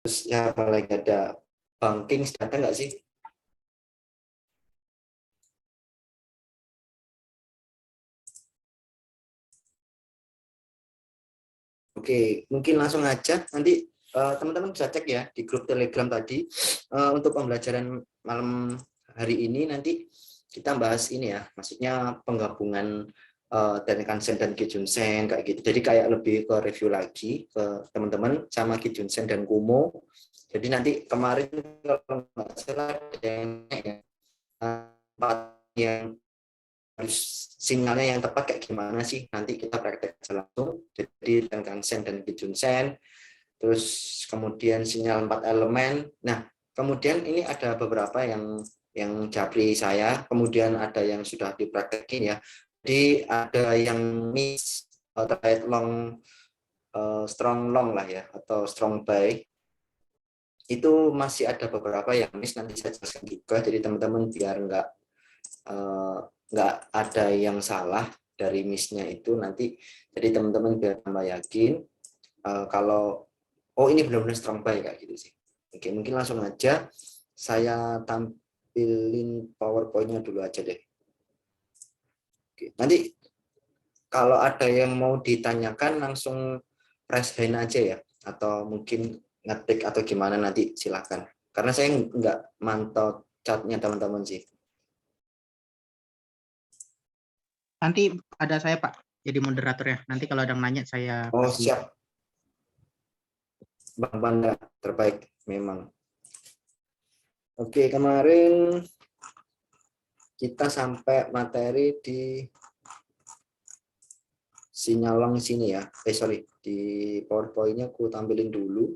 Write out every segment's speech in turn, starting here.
Terus ya apalagi ada banking, ada nggak sih? Oke, mungkin langsung aja nanti teman-teman bisa cek ya di grup Telegram tadi untuk pembelajaran malam hari ini nanti kita bahas ini ya, maksudnya penggabungan Tenkan-sen dan Kijun-sen kayak gitu. Jadi kayak lebih ke review lagi ke teman-teman sama Kijun-sen dan Kumo. Jadi nanti kemarin kalau nggak salah ada yang harus sinyalnya yang tepat kayak gimana sih, nanti kita praktek langsung. Jadi Tenkan-sen dan Kijun-sen, terus kemudian sinyal 4 elemen. Nah kemudian ini ada beberapa yang japri saya, kemudian ada yang sudah dipraktekin ya. Jadi ada yang miss terkait long strong long lah ya, atau strong by itu masih ada beberapa yang miss, nanti saya jelaskan juga. Jadi teman-teman biar nggak ada yang salah dari missnya itu nanti, jadi teman-teman biar tambah yakin kalau oh ini benar-benar strong buy kayak gitu sih. Oke, mungkin langsung aja saya tampilin PowerPoint-nya dulu aja deh. Oke, nanti kalau ada yang mau ditanyakan langsung press hand aja ya, atau mungkin ngetik atau gimana nanti silakan, karena saya nggak mantau chatnya teman-teman sih. Nanti ada saya Pak jadi moderator ya. Nanti kalau ada yang nanya saya Oh kasih. siap, Bang Panda terbaik memang. Oke, kemarin kita sampai materi di sinyal sini ya. Sorry, di PowerPoint-nya aku tampilin dulu.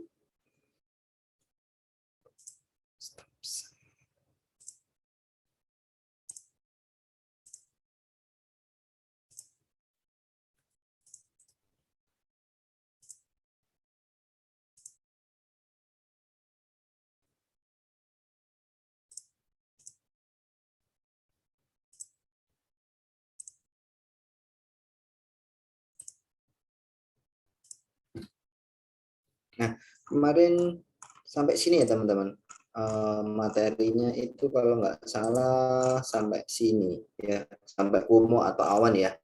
Nah, kemarin sampai sini ya teman-teman. Materinya itu kalau nggak salah sampai sini ya, sampai Kumo atau awan ya.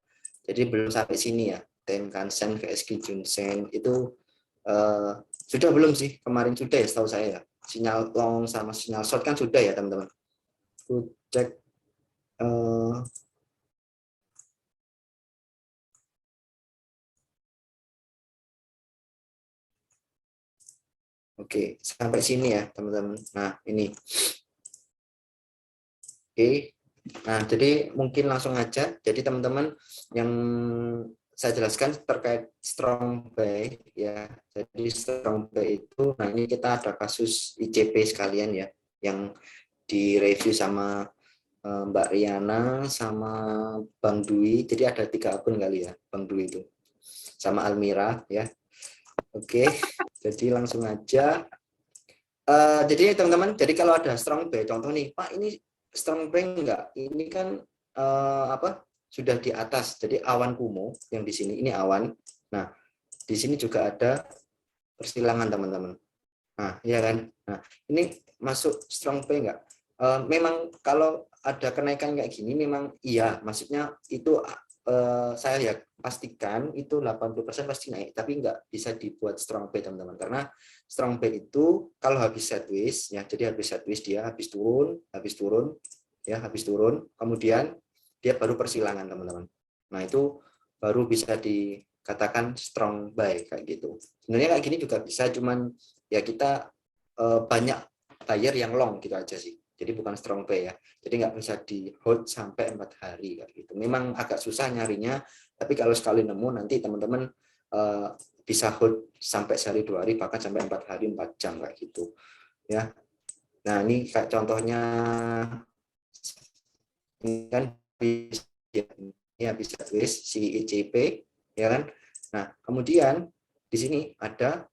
Jadi belum sampai sini ya. Tenkan-sen vs Kijun-sen itu sudah belum sih? Kemarin sudah ya setahu saya ya. Sinyal long sama sinyal short kan sudah ya teman-teman. Aku cek oke, sampai sini ya teman-teman. Nah ini, oke. Nah jadi mungkin langsung aja. Jadi teman-teman yang saya jelaskan terkait strong buy ya. Jadi strong buy itu, nah ini kita ada kasus ICP sekalian ya, yang direview sama Mbak Riana sama Bang Dwi. Jadi ada 3 akun kali ya Bang Dwi itu, sama Almira ya. Oke, jadi langsung aja. Jadi teman-teman, jadi kalau ada strong buy, contoh nih, Pak ini strong buy enggak? Ini kan apa? Sudah di atas. Jadi awan Kumo yang di sini ini awan. Nah, di sini juga ada persilangan teman-teman. Nah, iya kan? Nah, ini masuk strong buy enggak? Memang kalau ada kenaikan kayak gini memang iya, maksudnya itu saya ya pastikan itu 80% pasti naik, tapi nggak bisa dibuat strong buy teman-teman, karena strong buy itu kalau habis sideways ya, jadi habis sideways dia habis turun ya, habis turun kemudian dia baru persilangan teman-teman. Nah itu baru bisa dikatakan strong buy kayak gitu. Sebenarnya kayak gini juga bisa, cuman ya kita banyak buyer yang long gitu aja sih. Jadi bukan strong buy ya. Jadi nggak bisa di hold sampai 4 hari kayak gitu. Memang agak susah nyarinya, tapi kalau sekali nemu nanti teman-teman bisa hold sampai sehari 2 hari, bahkan sampai 4 hari 4 jam kayak gitu ya. Nah ini kayak contohnya ini kan ini habis tulis si ICP ya kan. Nah kemudian di sini ada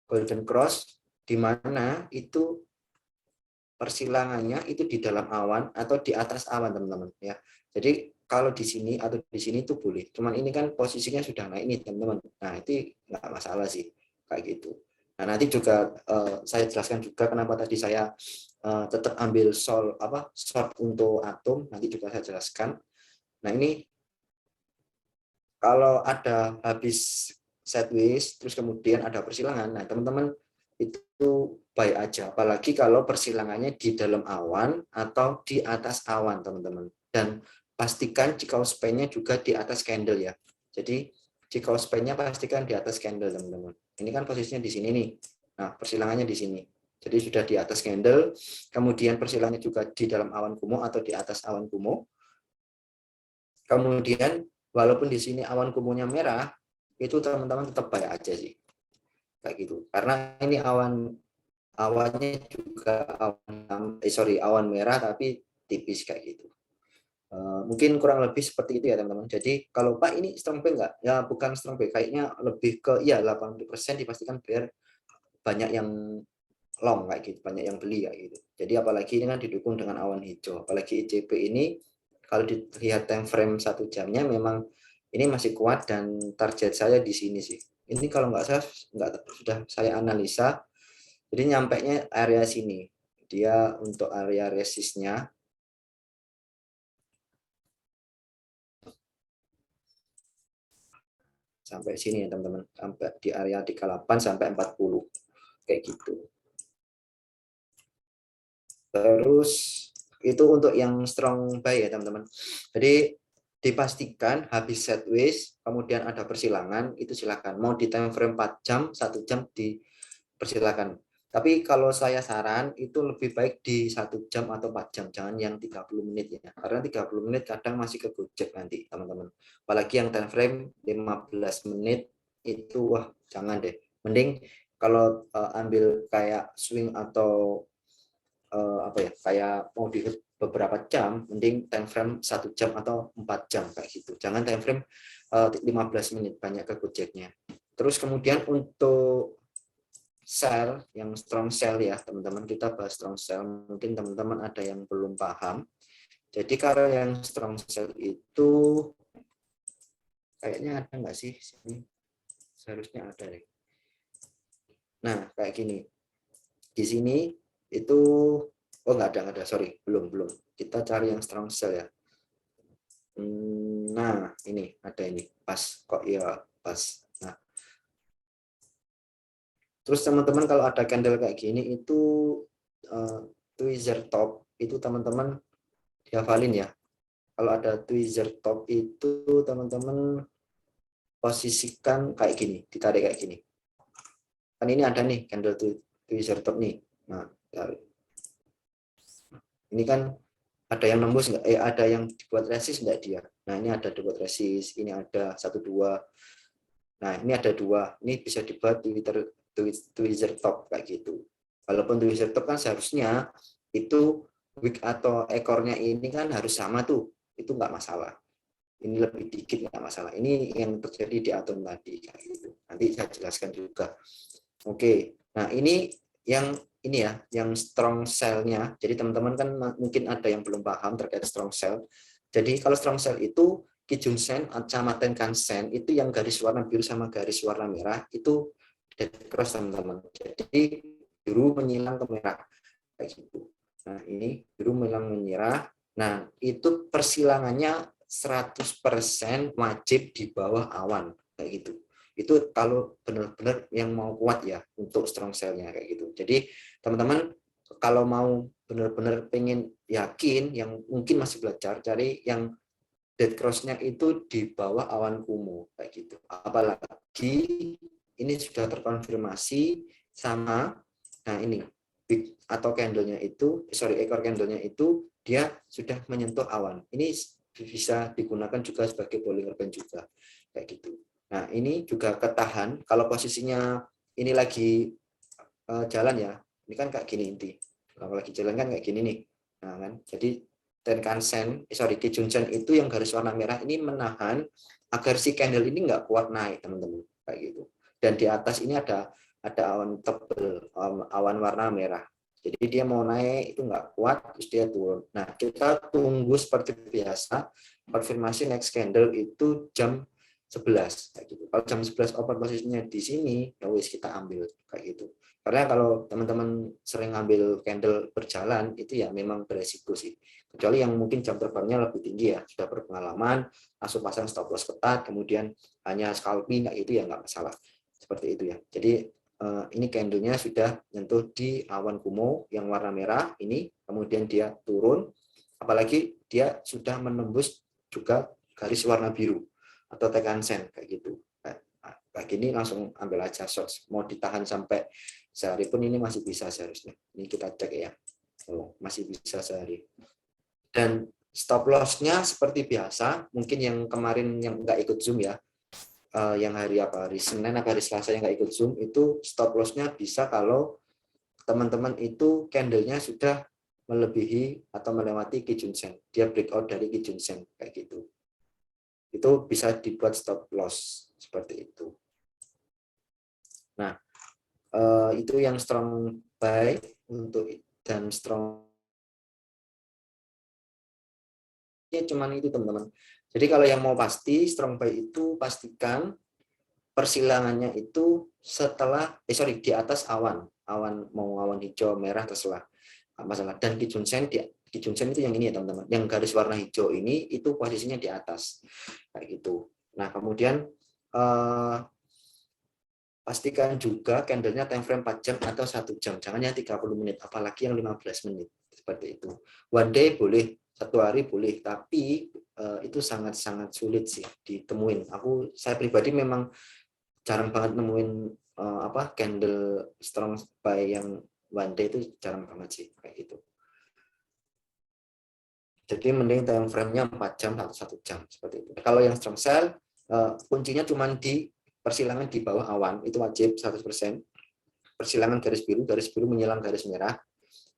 golden cross, di mana itu persilangannya itu di dalam awan atau di atas awan teman-teman ya. Jadi kalau di sini atau di sini itu boleh, cuman ini kan posisinya sudah naik ini teman-teman. Nah itu nggak masalah sih kayak gitu. Nah, nanti juga saya jelaskan juga kenapa tadi saya tetap ambil short untuk atom, nanti juga saya jelaskan. Nah, ini kalau ada habis sideways, terus kemudian ada persilangan, nah teman-teman itu baik aja, apalagi kalau persilangannya di dalam awan atau di atas awan, teman-teman. Dan pastikan jika span-nya juga di atas candle ya. Jadi jika span-nya pastikan di atas candle, teman-teman. Ini kan posisinya di sini nih. Nah, persilangannya di sini. Jadi sudah di atas candle, kemudian persilangannya juga di dalam awan kumuh atau di atas awan kumuh. Kemudian walaupun di sini awan kumuhnya merah, itu teman-teman tetap baik aja sih. Kayak gitu. Karena ini awannya juga awan merah tapi tipis kayak gitu. Mungkin kurang lebih seperti itu ya teman-teman. Jadi kalau Pak ini strong buy enggak? Ya bukan strong buy, kayaknya lebih ke ya 80% dipastikan biar banyak yang long kayak gitu, banyak yang beli kayak gitu. Jadi apalagi ini kan didukung dengan awan hijau. Apalagi ICP ini kalau dilihat time frame 1 jamnya memang ini masih kuat dan target saya di sini sih. Ini kalau nggak salah sudah saya analisa, jadi nyampainya area sini. Dia untuk area resistnya sampai sini ya teman-teman, sampai di area 38 sampai 40 kayak gitu. Terus itu untuk yang strong buy ya teman-teman. Jadi dipastikan habis sideways kemudian ada persilangan itu silakan, mau di time frame 4 jam 1 jam dipersilakan. Tapi kalau saya saran itu lebih baik di 1 jam atau 4 jam, jangan yang 30 menit ya, karena 30 menit kadang masih kegojek nanti teman-teman. Apalagi yang time frame 15 menit itu wah jangan deh, mending kalau ambil kayak swing atau kayak mau di beberapa jam, mending time frame 1 jam atau 4 jam kayak gitu. Jangan time frame 15 menit, banyak kegojeknya. Terus kemudian untuk sell, yang strong sell ya teman-teman, kita bahas strong sell. Mungkin teman-teman ada yang belum paham. Jadi kalau yang strong sell itu kayaknya ada nggak sih sini? Seharusnya ada deh. Nah kayak gini. Di sini itu nggak ada, sorry, belum. Kita cari yang strong sell ya. Nah, ini ada ini, pas kok ya pas. Nah, terus teman-teman kalau ada candle kayak gini itu tweezer top itu teman-teman dihafalin ya. Kalau ada tweezer top itu teman-teman posisikan kayak gini, ditarik kayak gini. Kan ini ada nih candle tweezer top nih. Nah, tarik. Ini kan ada yang nembus nggak? Ada yang dibuat resist nggak dia? Nah ini ada dibuat resist, ini ada 1, 2. Nah ini ada 2. Ini bisa dibuat tweezer top kayak gitu. Walaupun tweezer top kan seharusnya itu wick atau ekornya ini kan harus sama tuh, itu nggak masalah. Ini lebih dikit nggak masalah. Ini yang terjadi di atom tadi kayak gitu. Nanti saya jelaskan juga. Oke. Nah ini yang ini ya, yang strong cell-nya. Jadi teman-teman kan mungkin ada yang belum paham terkait strong cell. Jadi kalau strong cell itu Kijun Sen sama Tenkan Sen itu yang garis warna biru sama garis warna merah itu dead cross teman-teman. Jadi biru menyilang ke merah kayak gitu. Nah ini biru menyilang menyerah. Nah itu persilangannya 100% wajib di bawah awan kayak gitu. Itu kalau benar-benar yang mau kuat ya untuk strong cell-nya kayak gitu. Jadi teman-teman kalau mau benar-benar pengen yakin, yang mungkin masih belajar, cari yang dead cross-nya itu di bawah awan kumuh kayak gitu. Apalagi ini sudah terkonfirmasi sama, nah ini big atau candle-nya itu, ekor candle-nya itu dia sudah menyentuh awan. Ini bisa digunakan juga sebagai Bollinger Band juga kayak gitu. Nah ini juga ketahan kalau posisinya ini lagi jalan ya, ini kan kayak gini inti. Kalau lagi jalan kan kayak gini nih. Nah kan, jadi Kijun Sen itu yang garis warna merah ini menahan agar si candle ini nggak kuat naik teman-teman kayak gitu. Dan di atas ini ada awan tebal, awan warna merah. Jadi dia mau naik itu nggak kuat, terus dia turun. Nah kita tunggu seperti biasa konfirmasi next candle itu jam 11 kayak gitu. Kalau jam 11 open posisinya di sini, ya wis kita ambil kayak gitu. Karena kalau teman-teman sering ngambil candle berjalan itu ya memang beresiko sih. Kecuali yang mungkin jam terbangnya lebih tinggi ya, sudah berpengalaman, langsung pasang stop loss ketat, kemudian hanya scalping kayak itu ya nggak masalah. Seperti itu ya. Jadi ini candlenya sudah nyentuh di awan kumo yang warna merah ini, kemudian dia turun, apalagi dia sudah menembus juga garis warna biru atau tekan sen kayak gitu. Kayak gini langsung ambil aja short, mau ditahan sampai sehari pun ini masih bisa seharusnya. Ini kita cek ya, masih bisa sehari. Dan stop loss-nya seperti biasa, mungkin yang kemarin yang nggak ikut zoom ya, yang hari Senin atau hari Selasa yang nggak ikut zoom itu stop loss-nya bisa kalau teman-teman itu candle-nya sudah melebihi atau melewati Kijun Sen, dia breakout dari Kijun Sen kayak gitu. Itu bisa dibuat stop loss seperti itu. Nah, itu yang strong buy untuk dan strong ya cuman itu teman-teman. Jadi kalau yang mau pasti strong buy itu pastikan persilangannya itu setelah di atas awan mau awan hijau merah terserah masalah. Dan Kijun Sen itu yang ini ya teman-teman, yang garis warna hijau ini itu posisinya di atas kayak gitu. Nah kemudian pastikan juga candlenya time frame 4 jam atau 1 jam, jangan yang 30 menit apalagi yang 15 menit seperti itu. One day boleh, satu hari boleh, tapi itu sangat-sangat sulit sih ditemuin. Saya pribadi memang jarang banget nemuin candle strong buy yang one day itu jarang banget sih kayak gitu. Jadi mending time frame-nya 4 jam atau 1 jam seperti itu. Kalau yang strong sell kuncinya cuma di persilangan di bawah awan, itu wajib 100%. Persilangan garis biru menyilang garis merah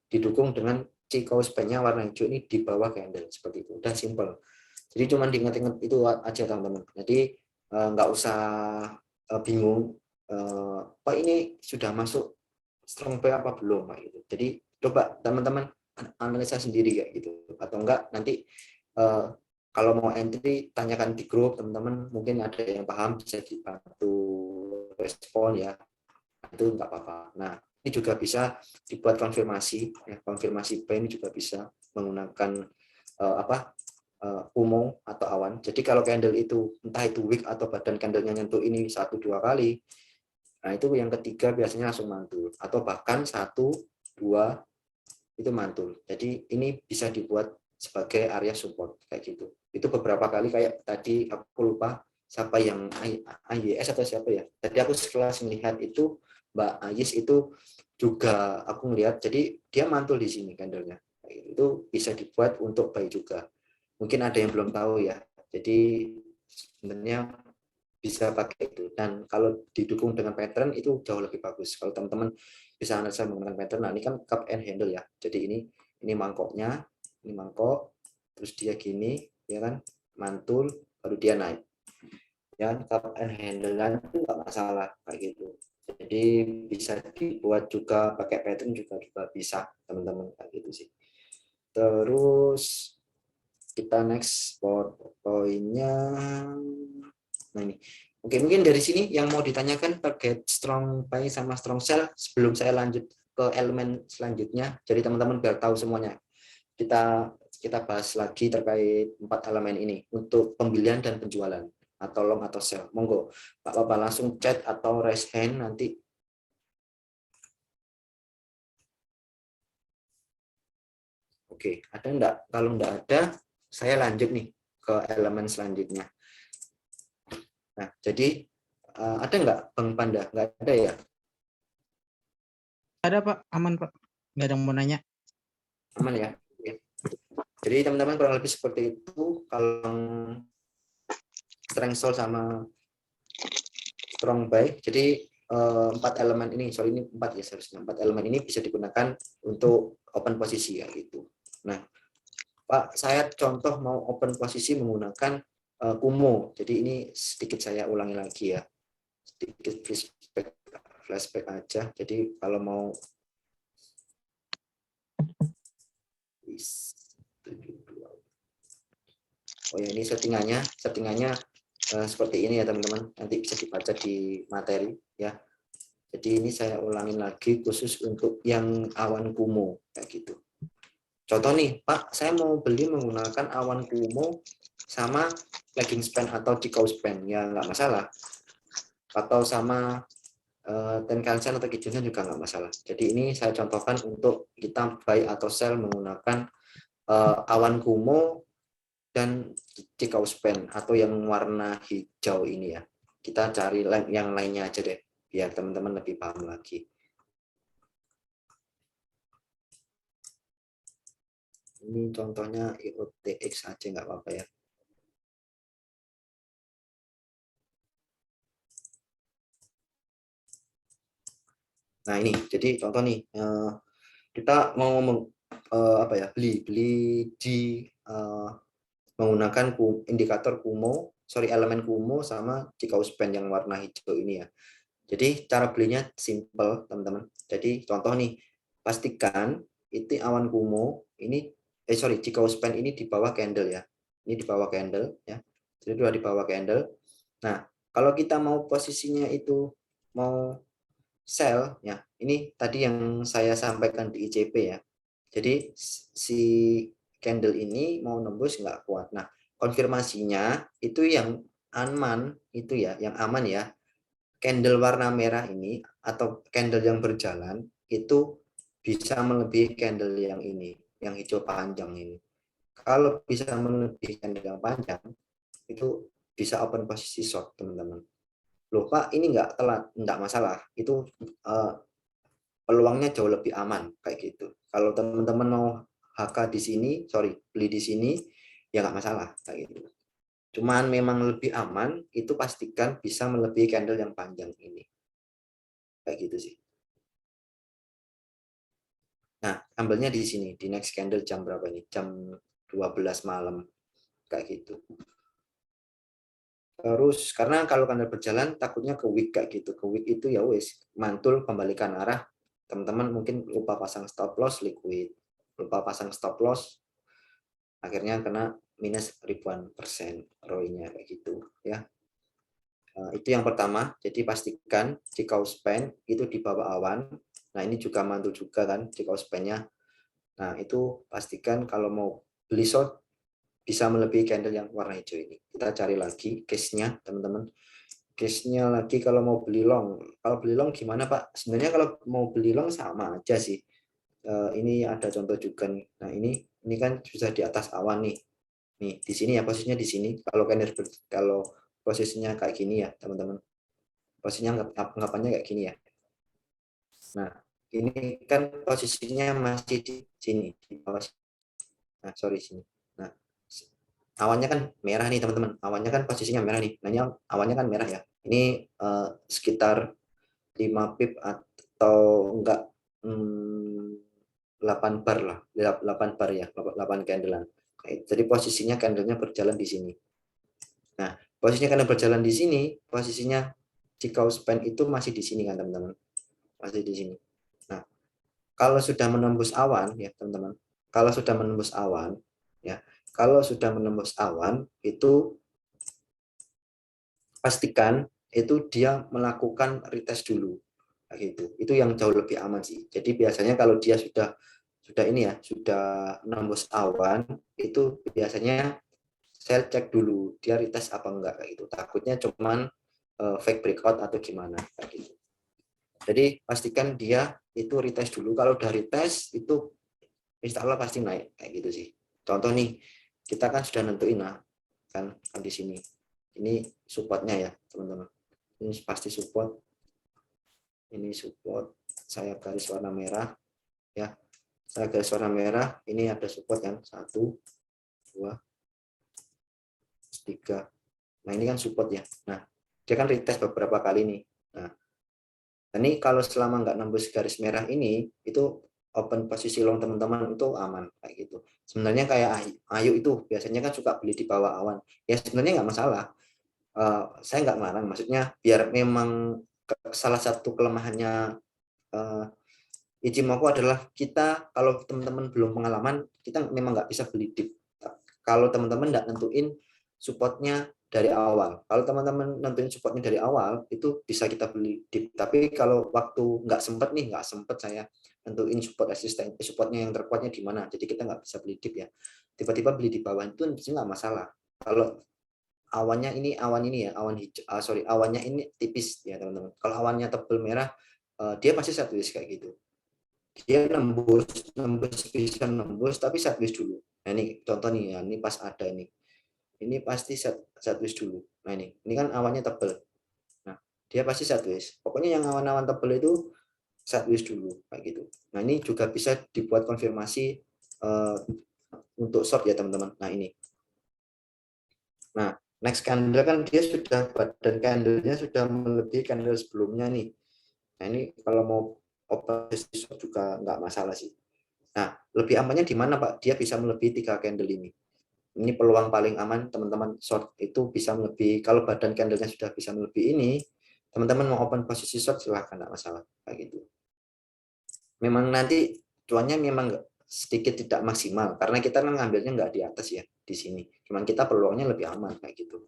didukung dengan Chikou span-nya warna hijau ini di bawah candle seperti itu. Udah simple. Jadi cuma diingat-ingat itu aja teman-teman. Jadi nggak usah bingung Pak ini sudah masuk strong buy apa belum Pak gitu. Jadi coba teman-teman analisa sendiri kayak gitu atau enggak nanti kalau mau entry tanyakan di grup teman-teman, mungkin ada yang paham bisa dibantu respon ya, itu enggak apa-apa. Nah ini juga bisa dibuat konfirmasi ya, konfirmasi buy ini juga bisa menggunakan UMO atau awan. Jadi kalau candle itu entah itu wick atau badan candlenya nyentuh ini 1-2 kali, nah itu yang ketiga biasanya langsung mantul atau bahkan 1-2 itu mantul. Jadi ini bisa dibuat sebagai area support kayak gitu. Itu beberapa kali kayak tadi aku lupa siapa yang AYS atau siapa ya. Tadi aku sekelas melihat itu Mbak Ayis itu juga aku melihat, jadi dia mantul di sini candlenya. Itu bisa dibuat untuk buy juga. Mungkin ada yang belum tahu ya. Jadi sebenarnya bisa pakai itu. Dan kalau didukung dengan pattern itu jauh lebih bagus. Kalau teman-teman bisa analisa menggunakan pattern, nah ini kan cup and handle ya. Jadi ini mangkoknya, ini mangkok, terus dia gini, ya kan, mantul, baru dia naik. Ya, cup and handle kan itu nggak masalah kayak gitu. Jadi bisa dibuat juga pakai pattern juga bisa teman-teman kayak gitu sih. Terus kita next poinnya, nah ini mungkin dari sini yang mau ditanyakan terkait strong buy sama strong sell sebelum saya lanjut ke elemen selanjutnya, jadi teman-teman biar tahu semuanya. Kita bahas lagi terkait 4 elemen ini untuk pembelian dan penjualan atau long atau sell. Monggo Bapak langsung chat atau raise hand nanti. Oke, ada enggak? Kalau enggak ada, saya lanjut nih ke elemen selanjutnya. Nah, jadi ada enggak Bang Panda? Enggak ada ya? Ada Pak, aman Pak. Nggak ada yang mau nanya. Aman ya? Oke. Jadi teman-teman kurang lebih seperti itu kalau strength soul sama strong buy. Jadi 4 elemen ini, soal ini 4 ya seharusnya. 4 elemen ini bisa digunakan untuk open posisi ya gitu. Nah, Pak, saya contoh mau open posisi menggunakan Kumo. Jadi ini sedikit saya ulangi lagi ya. Sedikit flashback aja. Jadi kalau mau oh ya ini settingannya seperti ini ya teman-teman, nanti bisa dibaca di materi ya. Jadi ini saya ulangin lagi khusus untuk yang awan kumuh kayak gitu. Contoh nih, Pak, saya mau beli menggunakan awan kumuh sama lagging span atau cikau span, ya nggak masalah. Atau sama Tenkan-sen atau Kijun-sen juga nggak masalah. Jadi ini saya contohkan untuk kita buy atau sell menggunakan awan kumuh dan cikau span atau yang warna hijau ini ya. Kita cari yang lainnya aja deh, biar teman-teman lebih paham lagi. Ini contohnya IOTX aja nggak apa-apa ya. Nah ini, jadi contoh nih, kita mau ngomong apa ya, beli di menggunakan indikator kumo, elemen kumo sama cikau span yang warna hijau ini ya. Jadi cara belinya simple teman-teman. Jadi contoh nih, pastikan itu awan kumo ini cikau span ini di bawah candle ya. Ini di bawah candle ya. Jadi dua di bawah candle. Nah, kalau kita mau posisinya itu mau sell ya. Ini tadi yang saya sampaikan di ICP ya. Jadi si candle ini mau nembus nggak kuat. Nah, konfirmasinya itu yang aman itu ya, yang aman ya. Candle warna merah ini atau candle yang berjalan itu bisa melebihi candle yang ini, yang hijau panjang ini. Kalau bisa melebihi candle yang panjang, itu bisa open posisi short, teman-teman. Loh Pak, ini nggak telat, nggak masalah. Itu peluangnya jauh lebih aman kayak gitu. Kalau teman-teman mau HK di sini, beli di sini, ya nggak masalah kayak gitu. Cuman memang lebih aman itu pastikan bisa melebihi candle yang panjang ini. Kayak gitu sih. Nah, ambilnya di sini, di next candle jam berapa ini? Jam 12 malam. Kayak gitu. Terus, karena kalau candle berjalan, takutnya ke wick kayak gitu. Ke wick itu ya wes, mantul pembalikan arah. Teman-teman mungkin lupa pasang stop loss, liquid. Lupa pasang stop loss, akhirnya kena minus ribuan persen ROI-nya kayak gitu ya. Itu yang pertama, jadi pastikan cikau span itu di bawah awan. Nah ini juga mantul juga kan cikau span-nya. Nah itu pastikan kalau mau beli short bisa melebihi candle yang warna hijau ini. Kita cari lagi case-nya teman-teman. Case-nya lagi kalau mau beli long. Kalau beli long gimana Pak? Sebenarnya kalau mau beli long sama aja sih. Ini ada contoh juga nih. Nah ini kan sudah di atas awan nih. Nih di sini ya posisinya di sini. Kalau posisinya kayak gini ya teman-teman. Posisinya anggapannya kayak gini ya. Nah ini kan posisinya masih di sini di bawah. Nah sini. Nah awannya kan merah nih teman-teman. Awannya kan posisinya merah nih. Nah ini awannya kan merah ya. Ini sekitar 5 pip atau enggak 8 bar lah, 8 bar ya, 8 candle. Jadi posisinya candlenya berjalan di sini. Nah, posisinya candle berjalan di sini, posisinya cikau span itu masih di sini kan teman-teman, masih di sini. Nah, kalau sudah menembus awan ya teman-teman, kalau sudah menembus awan ya, kalau sudah menembus awan itu pastikan itu dia melakukan retest dulu gitu. Itu yang jauh lebih aman sih. Jadi biasanya kalau dia sudah ini ya, sudah nembus awan itu biasanya saya cek dulu dia retest apa enggak kayak gitu. Takutnya cuman fake breakout atau gimana kayak gitu. Jadi pastikan dia itu retest dulu. Kalau udah retest itu insya Allah pasti naik kayak gitu sih. Contoh nih, kita kan sudah nentuin lah kan di sini. Ini supportnya ya teman-teman. Ini pasti support. Ini support. Saya garis warna merah ya. Saya garis warna merah. Ini ada support kan 1, 2, 3. Nah ini kan support ya. Nah dia kan retest beberapa kali nih. Nah ini kalau selama nggak nembus garis merah ini itu open posisi long teman-teman itu aman kayak gitu. Sebenarnya kayak Ayu itu biasanya kan suka beli di bawah awan. Ya sebenarnya nggak masalah. Saya nggak melarang. Maksudnya biar memang salah satu kelemahannya Ichimoku adalah kita kalau teman-teman belum pengalaman kita memang nggak bisa beli dip. Kalau teman-teman nggak nentuin supportnya dari awal. Kalau teman-teman nentuin supportnya dari awal, itu bisa kita beli dip. Tapi kalau waktu nggak sempet saya nentuin supportnya yang terkuatnya di mana. Jadi kita nggak bisa beli dip ya. Tiba-tiba beli di bawah itu nggak masalah. Kalau awannya ini ya, awan hijau, awannya ini tipis ya teman-teman. Kalau awannya tebal merah, dia pasti sideways kayak gitu. Dia bisa nembus tapi sideways dulu. Nah ini contoh nih ya, ini pas ada ini pasti sideways dulu. Nah ini kan awannya tebal. Nah dia pasti sideways. Pokoknya yang awan-awan tebal itu sideways dulu kayak gitu. Nah ini juga bisa dibuat konfirmasi untuk short ya teman-teman. Nah ini. Nah next candle kan dia sudah badan candlenya sudah melebihi candle sebelumnya nih. Nah ini kalau mau open short juga nggak masalah sih. Nah lebih amannya di mana Pak? Dia bisa melebihi 3 candle ini. Ini peluang paling aman teman-teman short itu bisa melebihi. Kalau badan candlenya sudah bisa melebihi ini, teman-teman mau open posisi short silahkan, nggak masalah kayak gitu. Memang nanti cuannya memang sedikit tidak maksimal karena kita kan ngambilnya nggak di atas ya di sini. Cuman kita peluangnya lebih aman kayak gitu.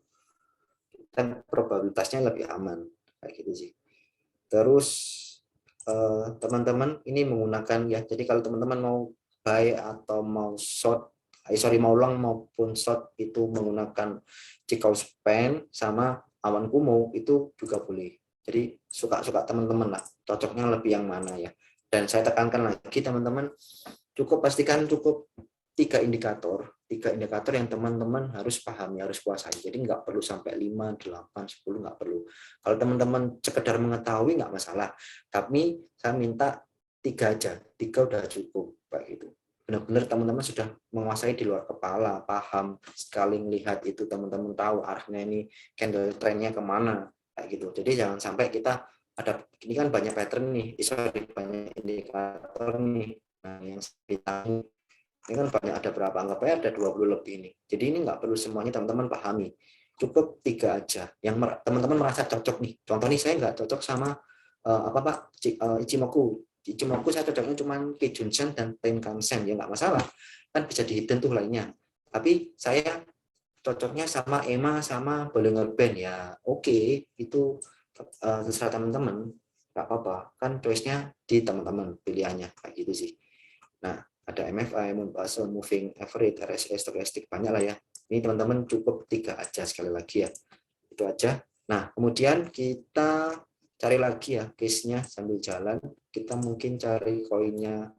Dan probabilitasnya lebih aman kayak gitu sih. Terus teman-teman ini menggunakan ya. Jadi kalau teman-teman mau buy atau mau short, mau long maupun short itu menggunakan Chicago span sama awan kumuh itu juga boleh. Jadi suka-suka teman-teman lah, cocoknya lebih yang mana ya. Dan saya tekankan lagi teman-teman, pastikan cukup 3 indikator yang teman-teman harus pahami, harus kuasai. Jadi nggak perlu sampai 5, 8, 10, nggak perlu. Kalau teman-teman sekedar mengetahui nggak masalah. Tapi saya minta 3 aja, 3 udah cukup, Pak gitu. Benar-benar teman-teman sudah menguasai di luar kepala, paham sekali melihat itu teman-teman tahu arahnya ini candle trendnya kemana, kayak gitu. Jadi jangan sampai kita ada ini kan banyak pattern nih, banyak indikator nih. Nah, yang kita ini kan banyak, ada berapa, anggap aja ada 20 lebih ini. Jadi ini nggak perlu semuanya teman-teman pahami. Cukup 3 aja yang teman-teman merasa cocok nih. Contoh nih saya nggak cocok sama apa Pak Ichimoku. Ichimoku saya cocoknya cuma Kijun-sen dan Tenkan-sen, ya nggak masalah. Kan bisa dihidden tuh lainnya. Tapi saya cocoknya sama EMA sama Bollinger Band ya. Oke, itu terserah teman-teman. Nggak apa-apa. Kan choice-nya di teman-teman pilihannya kayak gitu sih. Nah, ada MFI, moving average, RSI, stochastic, banyak lah ya. Ini teman-teman cukup 3 aja sekali lagi ya. Itu aja. Nah, kemudian kita cari lagi ya case-nya sambil jalan. Kita mungkin cari koinnya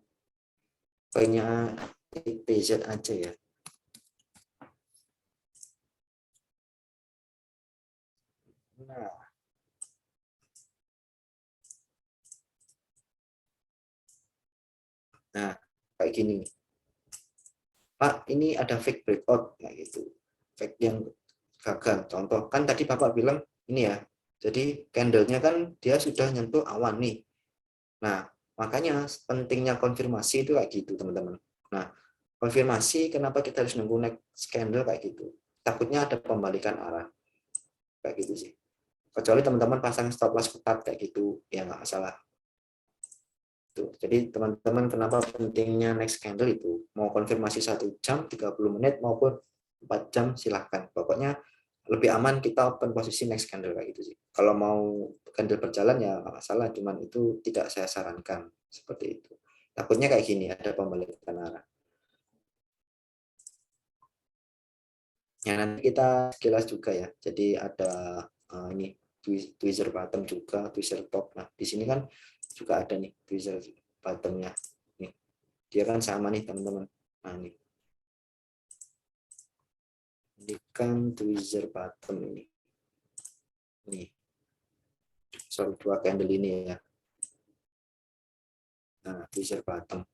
TZ aja ya. Nah, kayak gini. Pak, ini ada fake breakout kayak gitu. Fake yang gagal. Contoh kan tadi Bapak bilang ini ya. Jadi candlenya kan dia sudah nyentuh awan nih. Nah, makanya pentingnya konfirmasi itu kayak gitu, teman-teman. Nah, konfirmasi kenapa kita harus nunggu next candle kayak gitu. Takutnya ada pembalikan arah. Kayak gitu sih. Kecuali teman-teman pasang stop loss ketat kayak gitu, ya nggak masalah. Tuh. Jadi teman-teman kenapa pentingnya next candle itu. Mau konfirmasi 1 jam, 30 menit, maupun 4 jam silahkan. Pokoknya lebih aman kita open posisi next candle kayak gitu sih. Kalau mau candle berjalan ya nggak masalah, cuman itu tidak saya sarankan seperti itu. Takutnya kayak gini, ada pembalikan arah. Ya nanti kita sekilas juga ya. Jadi ada ini tweezer bottom juga, tweezer top. Nah di sini kan juga ada nih tweezer bottomnya. Nih dia kan sama nih teman-teman. Nah ini kan tweezer bottom ini. Nih, sorry 2 candle ini ya. Nah tweezer bottom.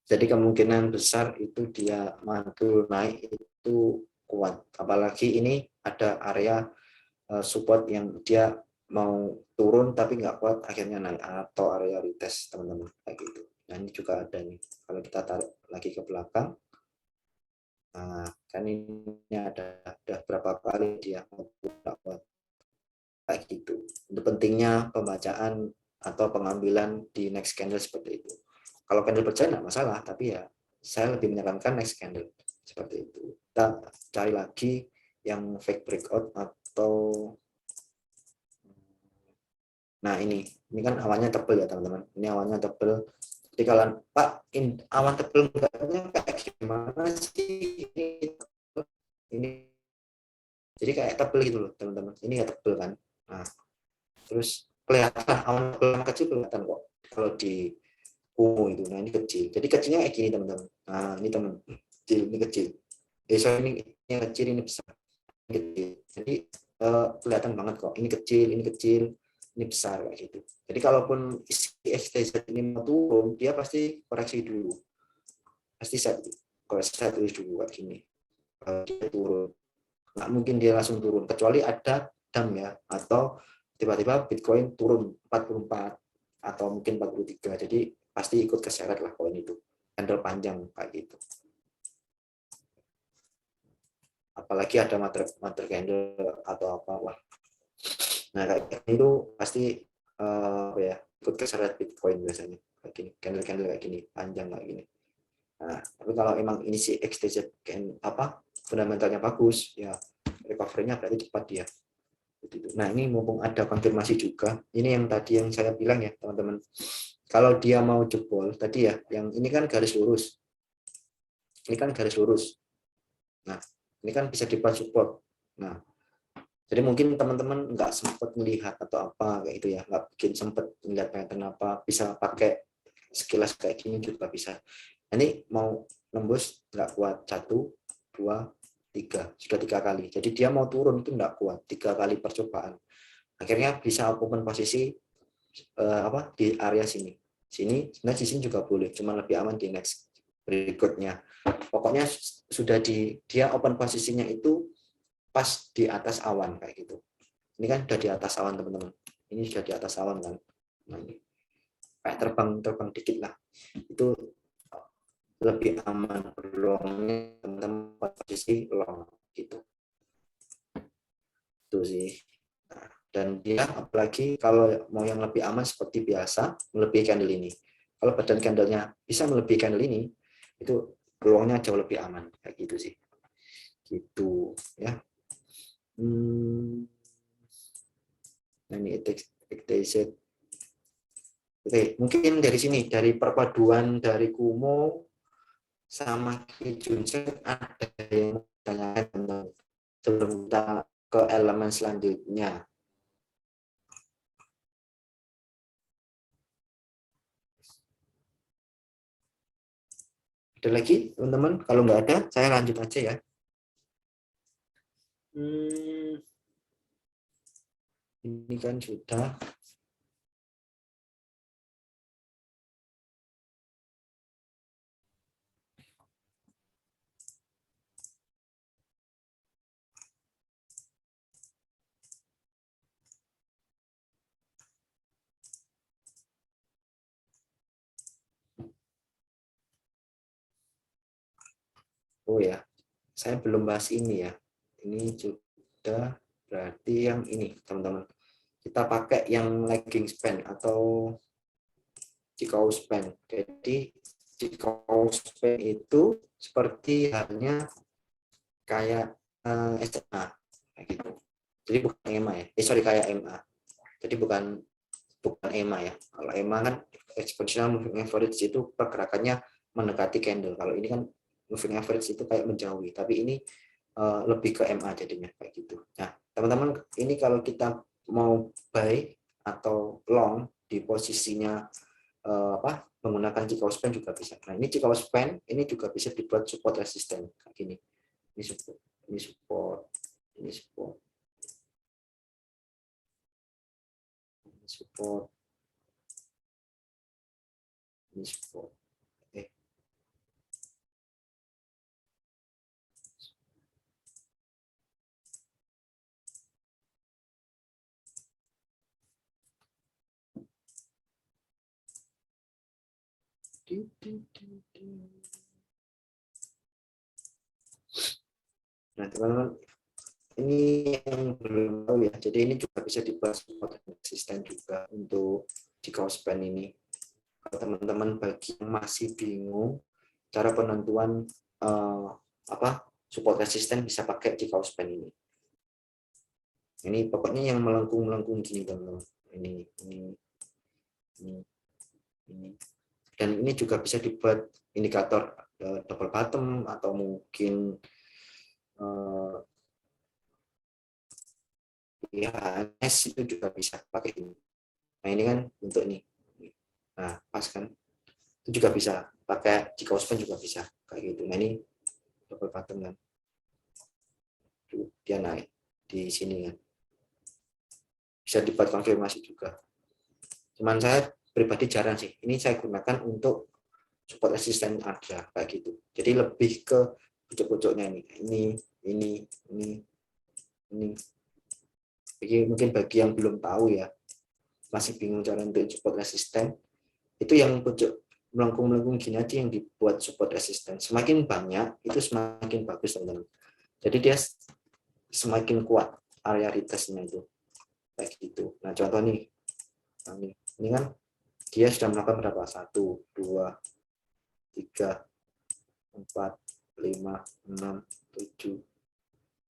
Jadi kemungkinan besar itu dia mantul naik itu kuat. Apalagi ini ada area support yang dia mau turun tapi nggak kuat akhirnya naik, atau area retest teman-teman kayak gitu. Nah ini juga ada nih. Kalau kita tarik lagi ke belakang, nah kan ini ada berapa kali dia mau kuat kayak gitu. Itu pentingnya pembacaan atau pengambilan di next candle seperti itu. Kalau candle berjalan nggak masalah, tapi ya saya lebih menyarankan next candle seperti itu. Kita cari lagi yang fake breakout atau nah ini kan awannya tebel ya teman-teman. Ini awannya tebel. Jadi kalau Pak awan tebel enggaknya kayak gimana sih ini? Jadi kayak tebel gitu loh teman-teman. Ini ya tebel kan. Nah, terus kelihatan awan tebel yang kecil kelihatan kok kalau di Kumu itu. Nah ini kecil. Jadi kecilnya kayak gini teman-teman. Nah ini teman kecil, ini kecil. Sorry, ini kecil, ini besar. Ini kecil. Jadi kelihatan banget kok. Ini kecil, ini besar kayak gitu. Jadi kalaupun isi XTZ ini mau turun, dia pasti koreksi dulu. Pasti saya tulis dulu kayak gini. Dia turun. Nggak mungkin dia langsung turun, kecuali ada dam ya, atau tiba-tiba Bitcoin turun 44 atau mungkin 43. Jadi pasti ikut keseret lah koin itu. Candle panjang kayak gitu. Apalagi ada mother candle atau apa, wah. Nah kayak itu pasti ya ikut keseret Bitcoin biasanya kayak gini, candle kayak gini, panjang kayak gini. Nah, tapi kalau emang ini si XTZ apa fundamentalnya bagus, ya recovery-nya berarti cepat dia. Nah ini mumpung ada konfirmasi juga, ini yang tadi yang saya bilang ya teman-teman, kalau dia mau jebol tadi ya, yang ini kan garis lurus, ini kan garis lurus. Nah ini kan bisa dibuat support. Nah jadi mungkin teman-teman nggak sempat melihat atau apa kayak itu ya, nggak bikin sempat melihat pattern apa, bisa pakai sekilas kayak gini juga bisa. Ini mau nembus nggak kuat 1, 2, 3, sudah 3 kali. Jadi dia mau turun itu nggak kuat, 3 kali percobaan. Akhirnya bisa open posisi apa di area sini. Sini, sebenarnya di sini juga boleh, cuma lebih aman di next berikutnya. Pokoknya sudah dia open posisinya itu pas di atas awan kayak gitu. Ini kan sudah di atas awan teman-teman. Ini sudah di atas awan kan. Nah, ini kayak terbang dikit lah. Itu lebih aman longnya teman-teman posisi long gitu. Itu sih. Nah, dan dia apalagi kalau mau yang lebih aman seperti biasa melebihi candle ini. Kalau badan candlenya bisa melebihi candle ini, itu peluangnya jauh lebih aman kayak gitu sih. Gitu ya. Nah ini expectation. Oke, mungkin dari sini dari perpaduan dari Kumo sama Kijunsen ada yang tanyakan sebelum kita ke elemen selanjutnya. Ada lagi teman-teman? Kalau nggak ada, saya lanjut aja ya. Ini kan sudah. Oh ya, saya belum bahas ini ya. Ini sudah berarti yang ini teman-teman. Kita pakai yang lagging span atau Chicago span. Jadi Chicago span itu seperti halnya kayak SMA kayak gitu. Jadi bukan EMA ya. Sorry kayak MA. Jadi bukan EMA ya. Kalau EMA kan exponential moving average itu pergerakannya mendekati candle. Kalau ini kan moving average itu kayak menjauhi. Tapi ini lebih ke MA jadinya kayak gitu. Nah, teman-teman ini kalau kita mau buy atau long di posisinya apa menggunakan Chicago span juga bisa. Nah, ini Chicago span ini juga bisa dibuat support resisten kayak gini. Ini support, ini support, ini support, ini support, ini support. Nah, teman-teman, ini yang belum tahu ya. Jadi ini juga bisa dibuat support resisten juga untuk Chicago span ini. Kalau teman-teman bagi yang masih bingung cara penentuan apa support resisten bisa pakai di kaos pen ini. Ini pokoknya yang melengkung gini teman-teman. Ini. Dan ini juga bisa dibuat indikator double bottom atau mungkin ya S itu juga bisa pakai ini. Nah ini kan untuk ini. Nah pas kan itu juga bisa pakai di kaos pen juga bisa kayak gitu. Nah ini double bottom kan, dia naik di sini kan, bisa dibuat konfirmasi juga. Cuman saya pribadi jarang sih, ini saya gunakan untuk support resisten aja kayak gitu. Jadi lebih ke pucuk-pucuknya ini. Jadi mungkin bagi yang belum tahu ya, masih bingung cara untuk support resisten, itu yang pucuk melengkung-melengkung gini aja yang dibuat support resisten. Semakin banyak itu semakin bagus teman-teman. Jadi dia semakin kuat area retestnya itu kayak gitu. Nah contoh nih, ini kan dia sudah melakukan berapa? 1, 2, 3, 4, 5, 6, 7.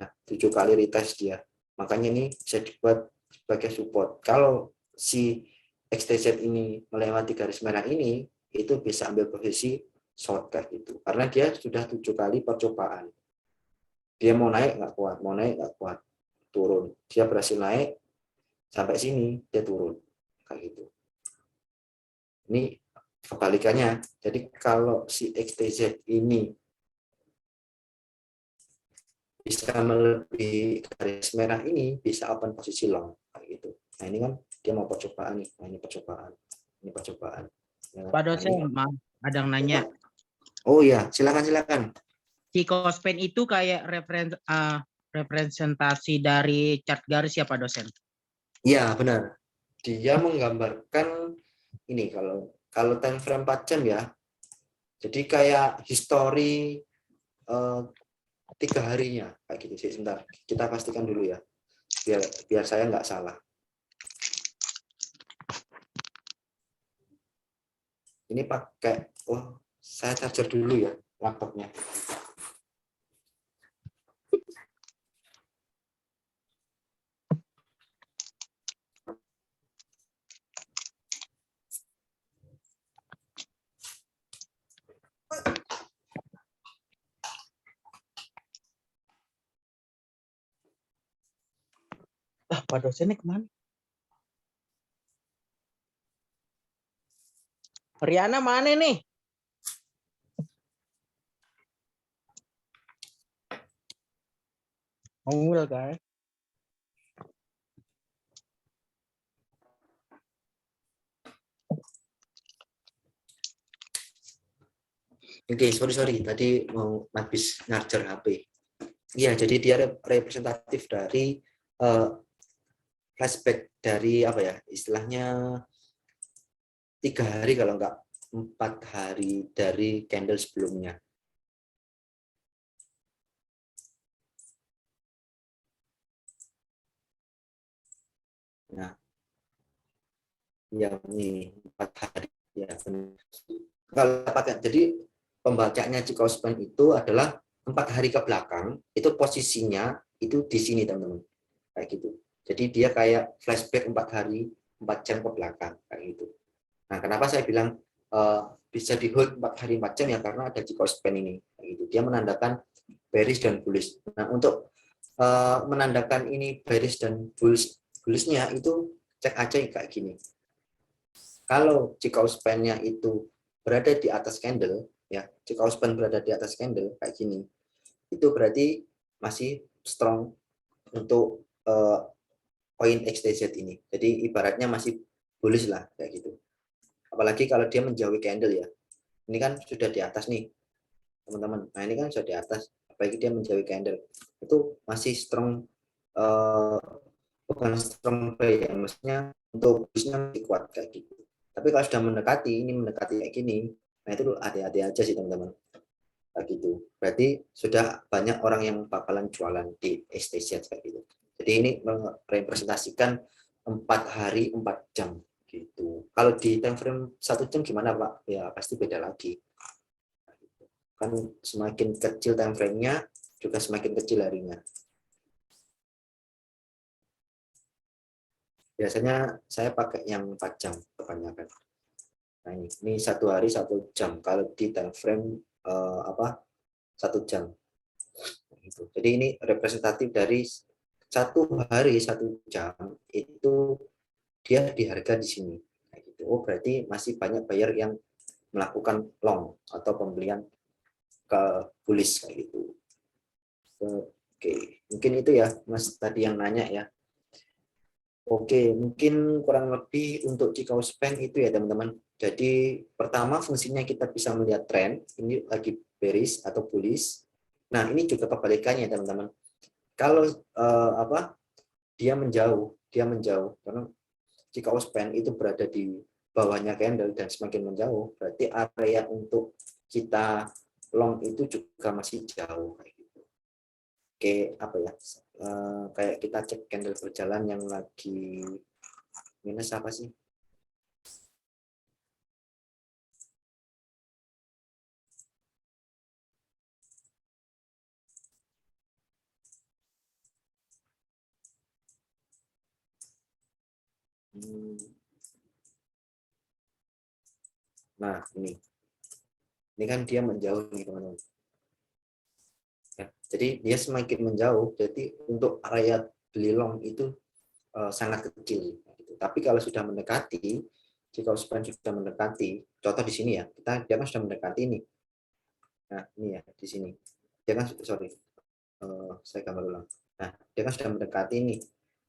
Nah 7 kali retest dia. Makanya ini bisa dibuat sebagai support. Kalau si XTZ ini melewati garis merah ini, itu bisa ambil posisi shortcut itu. Karena dia sudah 7 kali percobaan. Dia mau naik nggak kuat, mau naik nggak kuat, turun. Dia berhasil naik sampai sini, dia turun kayak gitu. Ini kebalikannya. Jadi kalau si XTZ ini bisa melebihi garis merah ini, bisa open posisi long kayak gitu. Nah ini kan dia mau percobaan nih. Nah ini percobaan, ini percobaan. Ya, Pak nah, dosen, ini. maaf, ada yang nanya. Oh iya, silakan. Si kaos pen itu kayak representasi dari chart garis ya Pak dosen? Iya benar. Dia menggambarkan ini kalau time frame 4 jam ya. Jadi kayak history 3 harinya kayak gitu sih. Sebentar, kita pastikan dulu ya. Biar saya nggak salah. Ini pakai, saya charger dulu ya laptopnya. Pak dosennya kemana? Riana mana nih? Ngomel kan? Oke, sorry. Tadi mau habis charger HP. Iya, jadi dia representatif dari flashback dari apa ya, istilahnya 3 hari kalau enggak 4 hari dari candle sebelumnya. Nah, yang ini 4 hari ya. Kalau pakai, jadi pembacanya Cikospen itu adalah 4 hari ke belakang, itu posisinya itu di sini teman-teman, kayak gitu. Jadi dia kayak flashback 4 hari 4 jam ke belakang kayak gitu. Nah, kenapa saya bilang bisa di hold 4 hari 4 jam ya, karena ada Cikospen ini kayak gitu. Dia menandakan bearish dan bullish. Nah, untuk menandakan ini bearish dan bullishnya itu cek aja kayak gini. Kalau Cikospennya itu berada di atas candle, ya, Cikospen berada di atas candle kayak gini, itu berarti masih strong untuk koin XTZ ini. Jadi ibaratnya masih bullish lah kayak gitu. Apalagi kalau dia menjauhi candle ya. Ini kan sudah di atas nih, teman-teman. Nah ini kan sudah di atas, apalagi dia menjauhi candle, itu masih strong, bukan strong play ya, maksudnya untuk bullishnya masih kuat kayak gitu. Tapi kalau sudah mendekati kayak gini, nah itu hati-hati aja sih teman-teman. Kayak gitu. Berarti sudah banyak orang yang bakalan jualan di STZ kayak gitu. Jadi ini merepresentasikan 4 hari 4 jam gitu. Kalau di time frame 1 jam gimana Pak? Ya pasti beda lagi. Kan semakin kecil time frame-nya, juga semakin kecil harinya. Biasanya saya pakai yang 4 jam kebanyakan. Nah, ini 1 hari 1 jam. Kalau di time frame 1 jam. Gitu. Jadi ini representatif dari 1 hari 1 jam itu dia di harga di sini. Nah, gitu. Oh berarti masih banyak buyer yang melakukan long atau pembelian ke bullish kayak gitu. Oke, mungkin itu ya Mas tadi yang nanya ya. Oke, mungkin kurang lebih untuk Cikau Span itu ya teman-teman. Jadi pertama fungsinya kita bisa melihat tren, ini lagi bearish atau bullish. Nah ini juga kebalikannya teman-teman. Kalau dia menjauh karena Cikau Span itu berada di bawahnya candle dan semakin menjauh, berarti area untuk kita long itu juga masih jauh kayak gitu. Oke, apa ya? Kayak kita cek candle berjalan yang lagi minus apa sih? Nah, ini kan dia menjauh nih teman-teman. Ya, jadi dia semakin menjauh, jadi untuk area beli long itu sangat kecil. Gitu. Tapi kalau sudah mendekati, jika span sudah mendekati, contoh di sini ya, dia kan sudah mendekati ini. Nah, ini ya di sini. Dia kan sorry, saya gambar ulang. Nah, dia kan sudah mendekati ini.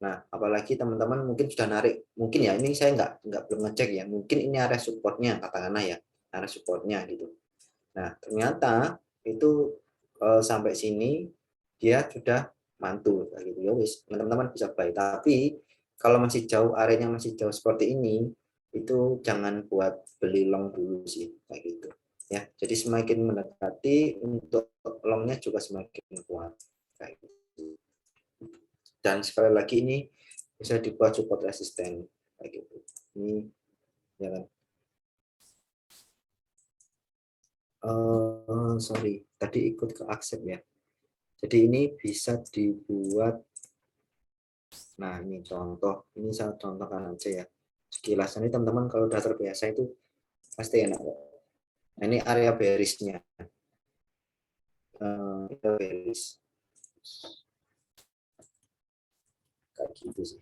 Nah, apalagi teman-teman mungkin sudah narik, mungkin ya ini saya nggak belum ngecek ya, mungkin ini area supportnya katakanlah ya, area supportnya gitu. Nah, ternyata itu sampai sini dia sudah mantul gitu ya wis, teman-teman bisa buy. Tapi kalau masih jauh, areanya masih jauh seperti ini, itu jangan buat beli long dulu sih kayak gitu. Ya, jadi semakin mendekati untuk longnya juga semakin kuat kayak gitu. Dan sekali lagi ini bisa dibuat support resisten kayak gitu. Ini ya kan. Sorry, tadi ikut ke accept ya. Jadi ini bisa dibuat, nah ini contoh, ini saya contohkan aja ya. Sekilas ini teman-teman kalau udah terbiasa itu pasti enak. Nah, ini area bearish-nya. Bearish. Kayak gitu sih.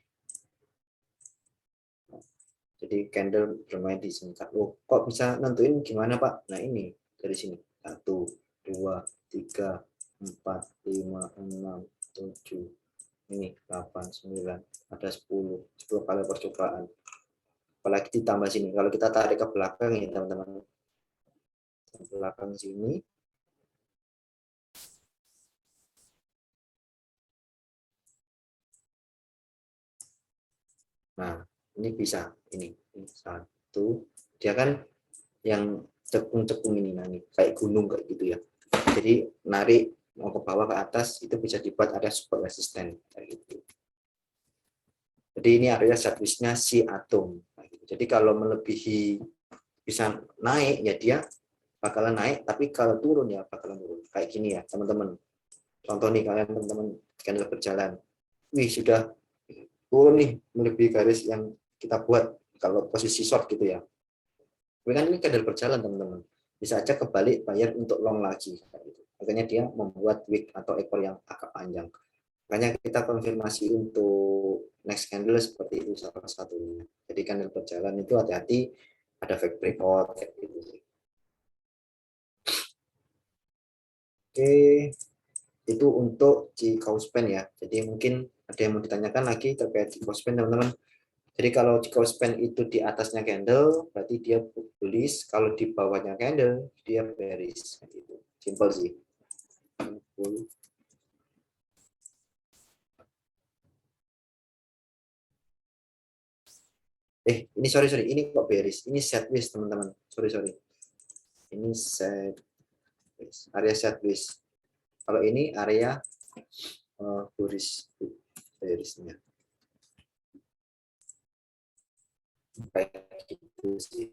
Jadi candle bermain di sini. Oh, kok bisa nentuin gimana Pak? Nah ini dari sini. 1, 2, 3, 4, 5, 6, 7, ini 8, 9, ada 10 kali percobaan. Apalagi ditambah sini, kalau kita tarik ke belakang ya teman-teman, ke belakang sini, nah ini bisa, ini 1, dia kan yang cekung-cekung ini, nah ini kayak gunung kayak gitu ya, jadi narik mau ke bawah ke atas itu bisa dibuat ada support resisten kayak gitu. Jadi ini area shortwish-nya si atom. Jadi kalau melebihi bisa naik ya dia bakalan naik, tapi kalau turun ya bakalan turun. Kayak gini ya teman-teman. Contoh nih kalian teman-teman candle berjalan. Wih sudah turun nih melebihi garis yang kita buat kalau posisi short gitu ya. Tapi kan ini candle berjalan teman-teman. Bisa aja kebalik buyer untuk long lagi. Makanya dia membuat wick atau ekor yang agak panjang. Makanya kita konfirmasi untuk next candle seperti itu salah satunya. Jadi candle berjalan itu hati-hati ada fake breakout kayak gitu. Oke, itu untuk G-Cowspan ya. Jadi mungkin ada yang mau ditanyakan lagi terkait G-Cowspan teman-teman. Jadi kalau G-Cowspan itu di atasnya candle, berarti dia bullish. Kalau di bawahnya candle, dia bearish. Gitu. Simple sih. Ini sorry, ini kok bearish. Ini sideways teman-teman. Sorry. Ini sideways. Area sideways. Kalau ini area bullish, bearishnya. Kayak gitu sih.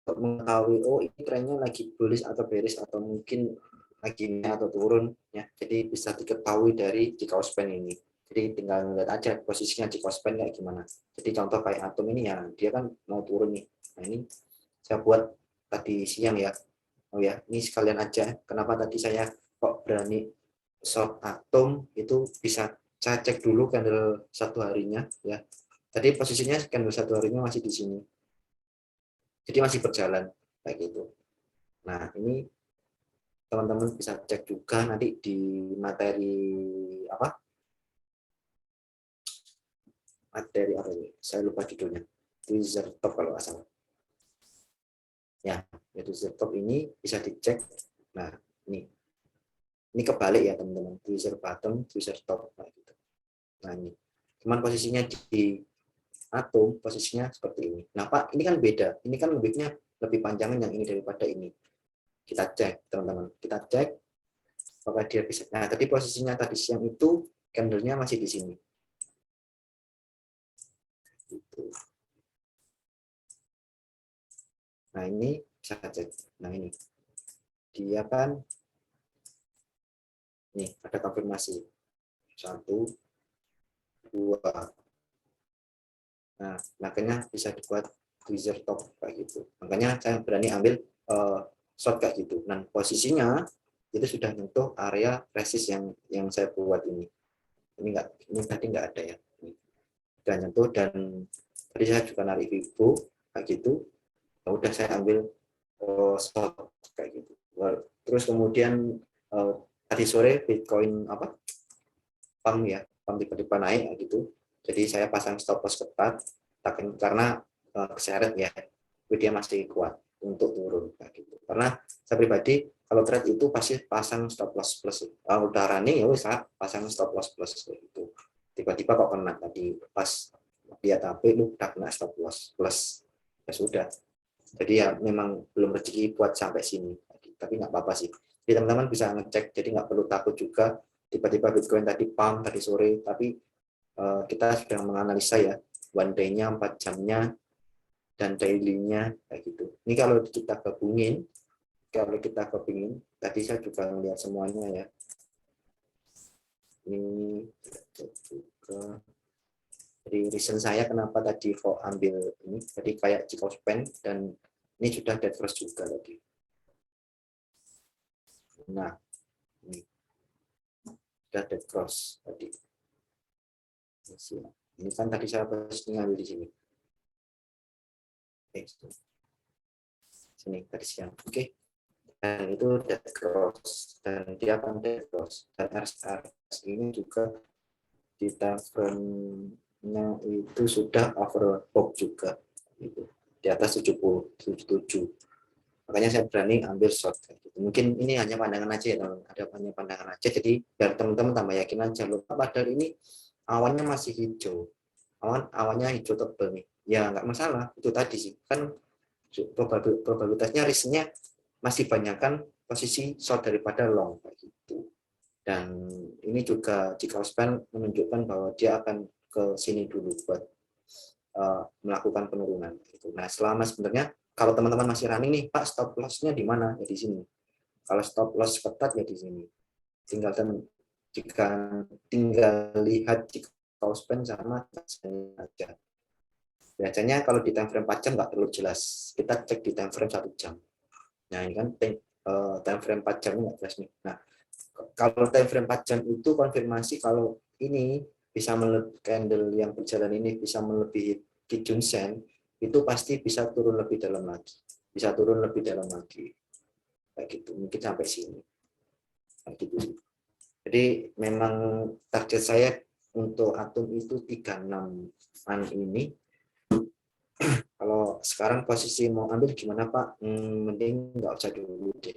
Untuk mengetahui oh ini trennya lagi bullish atau bearish atau mungkin lagi naik atau turun ya. Jadi bisa diketahui dari G-Span ini. Jadi tinggal lihat aja posisinya G-Span kayak gimana. Jadi contoh kayak atom ini ya, dia kan mau turun nih. Nah ini saya buat tadi siang ya. Oh ya, ini sekalian aja. Kenapa tadi saya kok berani short atom itu bisa saya cek dulu candle 1 harinya ya. Tadi posisinya candle 1 harinya masih di sini. Jadi masih berjalan kayak gitu. Nah, ini teman-teman bisa cek juga nanti di materi apa? Materi apa ini? Saya lupa judulnya. Tweezer top kalau nggak salah. Ya, tweezer top ini bisa dicek. Nah, ini kebalik ya teman-teman. Tweezer bottom, tweezer top kayak gitu. Nah, ini. Cuman posisinya di atom posisinya seperti ini. Nah, Pak, ini kan beda. Ini kan lebih panjangan yang ini daripada ini. Kita cek, teman-teman. Kita cek apakah dia bisa. Nah, tadi posisinya tadi siang itu candle-nya masih di sini. Gitu. Nah, ini bisa cek. Nah, ini. Dia kan nih ada konfirmasi. 1 2. Nah, makanya bisa dibuat tweezer top kayak gitu. Makanya saya berani ambil short kayak gitu. Dan posisinya itu sudah nyentuh area resist yang saya buat ini. Ini tadi nggak ada ya. Ini sudah nyentuh dan tadi saya juga narik Vivo kayak gitu. Ya udah saya ambil short kayak gitu. Terus kemudian tadi sore Bitcoin apa? Pump ya, pump tiba-tiba naik gitu. Jadi saya pasang stop loss ketat karena keseret ya, dia masih kuat untuk turun kayak gitu. Karena saya pribadi kalau trade itu pasti pasang stop loss plus. Udah running ya wis pasang stop loss plus gitu. Tiba-tiba kok kena tadi pas lihat HP lu udah kena stop loss plus. Ya sudah. Jadi ya memang belum rezeki buat sampai sini. Tapi nggak apa-apa sih. Jadi teman-teman bisa ngecek, jadi nggak perlu takut juga tiba-tiba Bitcoin tadi pump tadi sore, tapi kita sudah menganalisa ya one day-nya, 4 jamnya, dan daily-nya kayak gitu. Ini kalau kita gabungin, tadi saya juga melihat semuanya ya. Ini juga. Jadi reason saya kenapa tadi kok ambil ini, tadi kayak G-Span dan ini sudah dead cross juga tadi. Nah, ini sudah dead cross tadi. Ini kan tadi saya posting ambil di sini. Sini tadi siang. Oke. Dan itu dead cross dan dia akan dead cross. Dan RSI ini juga di time frame-nya itu sudah overbought juga. Gitu. Di atas 77. Makanya saya berani ambil short. Gitu. Mungkin ini hanya pandangan aja ya, ada hanya pandangan aja. Jadi biar teman-teman tambah yakin aja loh. Padahal ini awannya masih hijau. Awannya hijau tebal nih. Ya nggak masalah. Itu tadi sih. Kan probabilitasnya risknya masih banyak kan posisi short daripada long kayak gitu. Dan ini juga G-Span menunjukkan bahwa dia akan ke sini dulu buat melakukan penurunan gitu. Nah, selama sebenarnya kalau teman-teman masih running nih, Pak, stop loss-nya di mana? Ya di sini. Kalau stop loss ketat ya di sini. Tinggal lihat G-Span sama aja. Biasanya kalau di time frame 4 jam nggak perlu jelas. Kita cek di time frame 1 jam. Nah, ini kan time frame 4 jam nggak jelas nih. Nah, kalau time frame 4 jam itu konfirmasi kalau ini bisa candle yang berjalan ini bisa melebihi Kijun Sen, itu pasti bisa turun lebih dalam lagi. Bisa turun lebih dalam lagi. Kayak gitu. Mungkin sampai sini. Kayak gitu. Jadi memang target saya untuk atom itu 36-an ini. Kalau sekarang posisi mau ambil gimana Pak? Mending nggak usah dulu deh.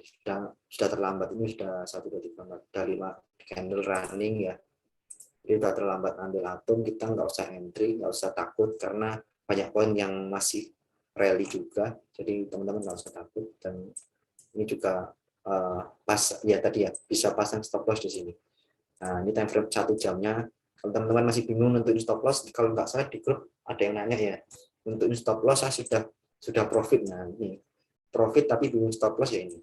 Sudah terlambat, ini sudah 1, 2, 3, 4, sudah 5 candle running ya. Jadi sudah terlambat ambil atom, kita nggak usah entry, nggak usah takut karena banyak poin yang masih rally juga. Jadi teman-teman nggak usah takut. Dan ini juga pas ya tadi ya bisa pasang stop loss di sini. Nah ini time frame 1 jamnya. Kalau teman-teman masih bingung untuk stop loss, kalau nggak salah di grup ada yang nanya ya. Untuk stop loss saya sudah profit. Nah ini profit tapi bingung stop loss ya ini.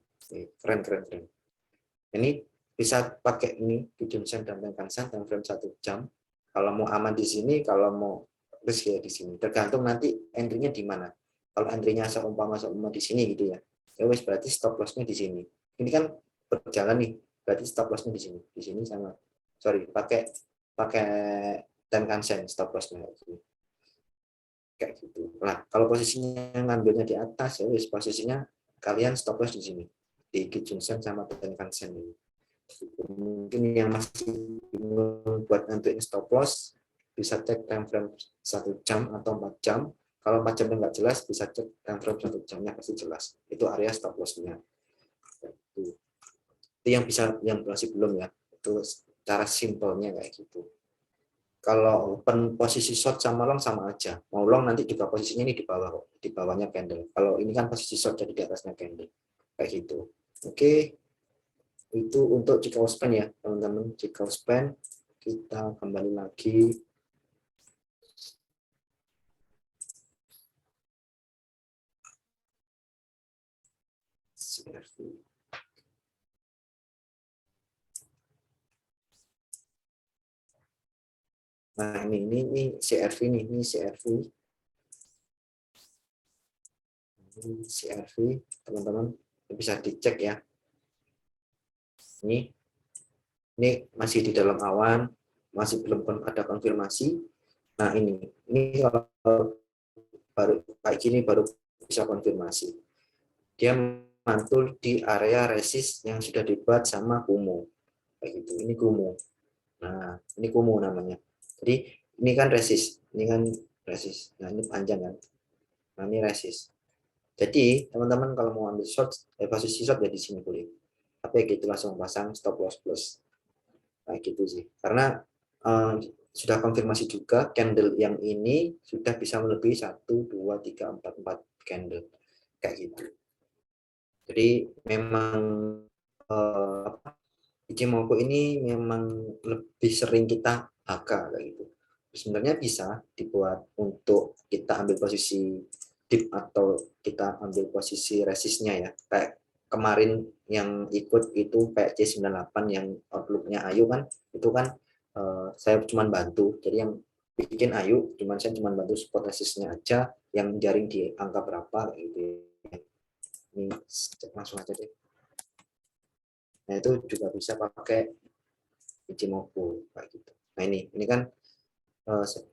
Keren. Ini bisa pakai ini Kijun-sen dan Tenkan-sen time frame 1 jam. Kalau mau aman di sini, kalau mau risk ya di sini. Tergantung nanti entry-nya di mana. Kalau entry-nya seumpama di sini gitu ya. Ya wes berarti stop loss-nya di sini. Ini kan berjalan nih, berarti stop loss-nya di sini. Di sini sama pakai pakai Tenkan-sen stop loss-nya kayak gitu. Nah, kalau posisinya ngambilnya di atas ya wes posisinya kalian stop loss di sini. Di Kijun-sen sama Tenkan-sen ini. Mungkin yang masih bingung buat nentuin stop loss bisa cek time frame 1 jam atau 4 jam. Kalau 4 jam nggak jelas bisa cek time frame 1 jamnya pasti jelas. Itu area stop loss-nya. Itu yang masih belum ya. Itu cara simpelnya kayak gitu. Kalau open posisi short sama long sama aja. Mau long nanti juga posisinya ini di bawahnya candle. Kalau ini kan posisi short jadi di atasnya candle. Kayak gitu. Oke. Itu untuk Chicago span ya teman-teman. Chicago span kita kembali lagi CRV. Nah ini CRV nih, ini CRV teman-teman bisa dicek ya. Ini masih di dalam awan, masih belum ada konfirmasi. Nah ini kalau baru kayak gini baru bisa konfirmasi. Dia mantul di area resist yang sudah dibuat sama Kumo. Kayak gitu. Ini Kumo. Nah, ini Kumo namanya. Jadi ini kan resist, ini kan resist. Nah, ini panjang kan. Nah, ini resist. Jadi, teman-teman kalau mau ambil short, posisi short ya di sini boleh. Tapi gitu langsung pasang stop loss plus. Kayak gitu sih. Karena sudah konfirmasi juga candle yang ini sudah bisa melebihi 1 2 3 4 candle. Kayak gitu. Jadi memang Ichimoku ini memang lebih sering kita HK kayak gitu. Sebenarnya bisa dibuat untuk kita ambil posisi dip atau kita ambil posisi resistnya ya. Kayak kemarin yang ikut itu PC98 yang outlooknya Ayu kan, itu kan saya cuma bantu. Jadi yang bikin Ayu, saya cuma bantu support resistnya aja, yang jaring di angka berapa gitu. Ini langsung aja deh. Nah itu juga bisa pakai Ichimoku kayak gitu. Nah ini kan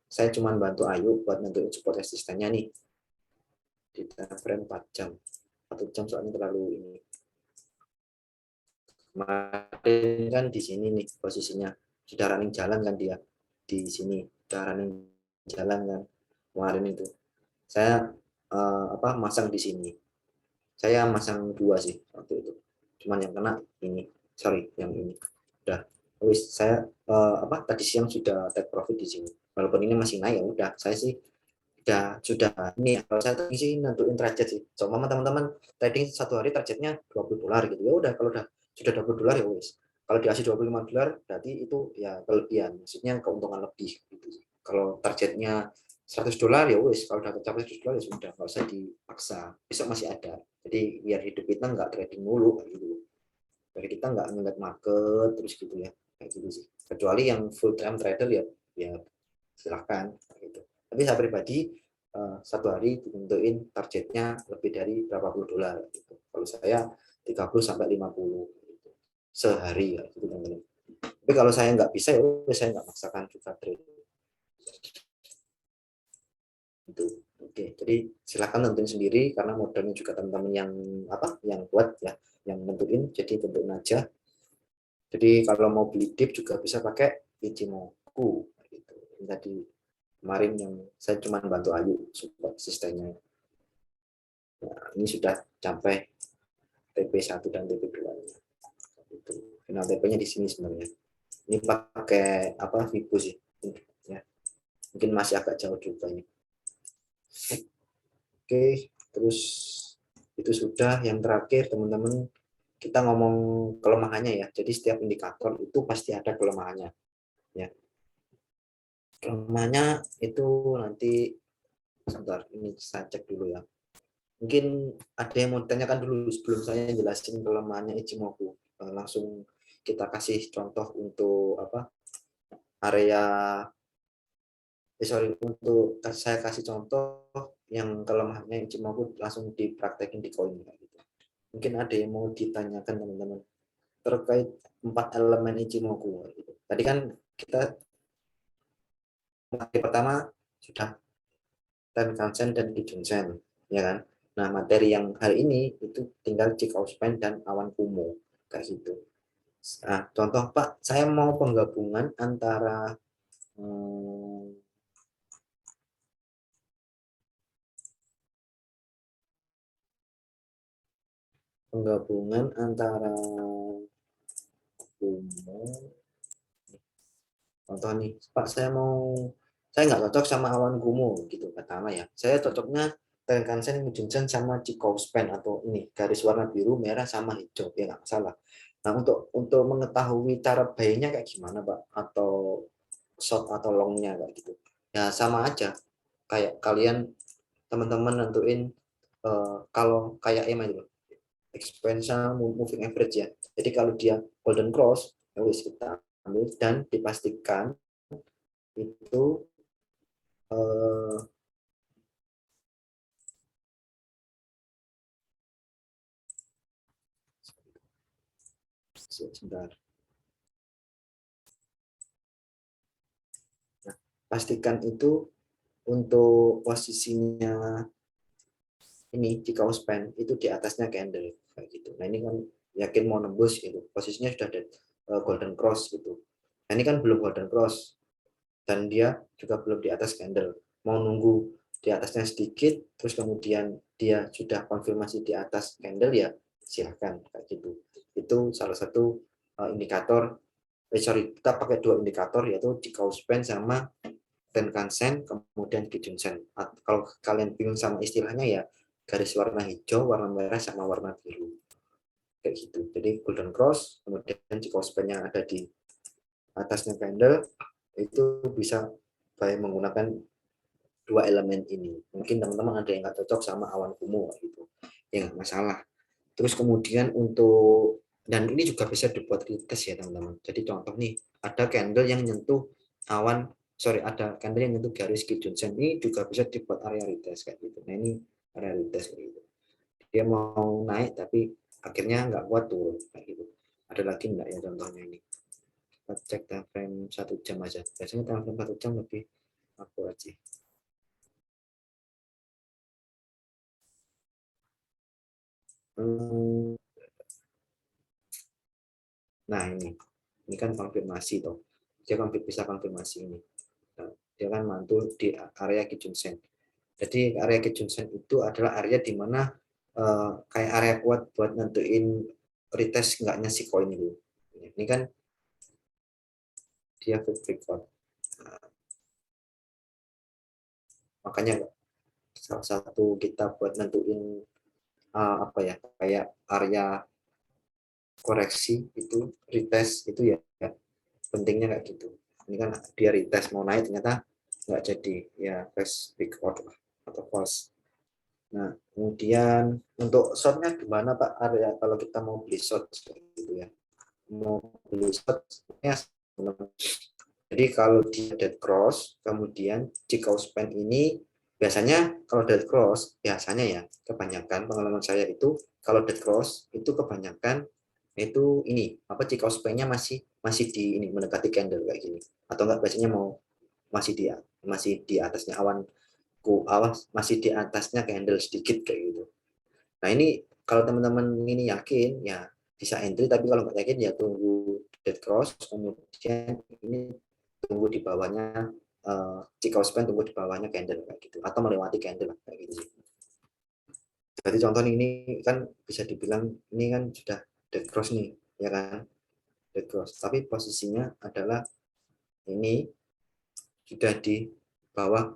saya cuma bantu Ayu buat nentuin support resistannya nih di time frame 4 jam. 1 jam soalnya terlalu ini. Kemarin kan di sini nih posisinya sudah running jalan kan dia di sini sudah running jalan kan kemarin itu. Saya masang di sini. Saya masang 2 sih waktu itu. Cuman yang kena ini, yang ini. Udah saya tadi siang sudah take profit di sini. Walaupun ini masih naik ya udah saya sih sudah ini kalau saya tadi sih nentuin target sih. Sama teman-teman trading 1 hari targetnya $20 gitu. Ya udah kalau sudah $20 ya wis. Kalau dikasih $25 berarti itu ya kelebihan, maksudnya keuntungan lebih gitu. Kalau targetnya $100 ya wis, kalau udah tercapai $100 ya sudah, nggak usah dipaksa. Besok masih ada. Jadi biar hidup kita nggak trading mulu gitu. Dari kita nggak ngeliat market terus gitu ya, kayak gitu sih. Kecuali yang full time trader ya silahkan gitu. Tapi saya pribadi 1 hari ditentuin targetnya lebih dari berapa puluh dolar gitu. Kalau saya 30 sampai 50 gitu. Sehari ya gitu teman-teman. Tapi kalau saya nggak bisa ya saya nggak maksakan juga trade itu. Oke, jadi silakan tentuin sendiri karena modalnya juga teman-teman yang kuat ya, yang nentuin, jadi tentuin aja. Jadi kalau mau beli dip juga bisa pakai Ichimoku gitu. Tadi kemarin yang saya cuma bantu Ayu support sistemnya. Nah, ini sudah sampai TP1 dan TP2-nya. Itu. Final TP-nya di sini sebenarnya. Ini pakai Vibo sih. Ya. Mungkin masih agak jauh juga ini. Oke, terus itu sudah. Yang terakhir teman-teman, kita ngomong kelemahannya ya. Jadi setiap indikator itu pasti ada kelemahannya. Ya. Kelemahannya itu nanti sebentar, ini saya cek dulu ya. Mungkin ada yang mau ditanyakan dulu sebelum saya jelasin kelemahannya Ichimoku. langsung kita kasih contoh untuk apa area untuk saya kasih contoh yang kelemahannya Ichimoku langsung dipraktekin di koin gitu. Mungkin ada yang mau ditanyakan teman-teman terkait 4 elemen Ichimoku gitu. Tadi kan kita materi pertama sudah Tenkan-sen dan Kijun-sen, ya kan? Nah, materi yang hari ini itu tinggal Chikou-span dan awan kumuh, kayak gitu. Nah, contoh Pak, saya mau penggabungan antara penggabungan antara kumuh. Contoh nih, Pak, saya nggak cocok sama awan kumuh gitu pertama ya. Saya cocoknya Tenkan-sen, Kijun-sen sama Chikou-span atau ini garis warna biru, merah sama hijau ya nggak masalah. Nah, untuk mengetahui cara bayarnya kayak gimana, Pak? Atau short atau longnya kayak gitu. Ya sama aja. Kayak kalian teman-teman nentuin kalau kayak EMA itu exponential moving average ya. Jadi kalau dia golden cross, ya wis kita ambil dan dipastikan itu eh, sebentar. Nah, pastikan itu untuk posisinya ini jika span itu di atasnya candle kayak gitu. Nah ini kan yakin mau nembus itu posisinya sudah ada golden cross gitu. Nah ini kan belum golden cross dan dia juga belum di atas candle. Mau nunggu di atasnya sedikit terus kemudian dia sudah konfirmasi di atas candle ya silahkan kayak gitu. Itu salah satu indikator. Sorry, kita pakai 2 indikator yaitu Chikou span sama Tenkan-sen kemudian Kijun-sen. Kalau kalian bingung sama istilahnya ya garis warna hijau, warna merah, sama warna biru. Kayak gitu. Jadi golden cross, kemudian Chikou span yang ada di atasnya candle, itu bisa baik menggunakan 2 elemen ini. Mungkin teman-teman ada yang nggak cocok sama awan kumuh gitu. Ya nggak masalah. Terus kemudian dan ini juga bisa dibuat retest ya teman-teman. Jadi contoh nih, ada candle yang nyentuh ada candle yang nyentuh garis Kijun-sen, ini juga bisa dibuat area retest kayak gitu. Nah ini area retest kayak gitu. Dia mau naik tapi akhirnya nggak kuat turun kayak gitu. Ada lagi nggak ya contohnya ini? Kita cek time frame 1 jam aja. Biasanya time frame 1 jam lebih akurat sih. Nah ini kan konfirmasi toh. Dia bisa konfirmasi ini. Nah, dia kan mantul di area Kijun-sen. Jadi area Kijun-sen itu adalah area di mana kayak area kuat buat nentuin retest enggaknya si koin itu. Ini kan dia breakout. Nah, makanya salah satu kita buat nentuin apa ya kayak area koreksi itu retest itu ya, pentingnya kayak gitu. Ini kan dia retest mau naik ternyata nggak jadi ya fresh breakout atau false. Nah, kemudian untuk shotnya gimana Pak area kalau kita mau beli shot gitu ya. Mau beli shot ya. Jadi kalau dia dead cross, kemudian Chikou span ini biasanya kalau dead cross biasanya ya kebanyakan pengalaman saya itu kalau dead cross itu kebanyakan itu ini apa Chikou span-nya masih di ini mendekati candle kayak gini atau enggak biasanya mau masih di atasnya awas masih di atasnya candle sedikit kayak gitu. Nah ini kalau teman-teman ini yakin ya bisa entry tapi kalau nggak yakin ya tunggu dead cross kemudian ini tunggu di bawahnya Chikou span tunggu di bawahnya candle kayak gitu atau melewati candle kayak gitu. Jadi contoh ini kan bisa dibilang ini kan sudah dead cross nih ya kan dead cross tapi posisinya adalah ini sudah di bawah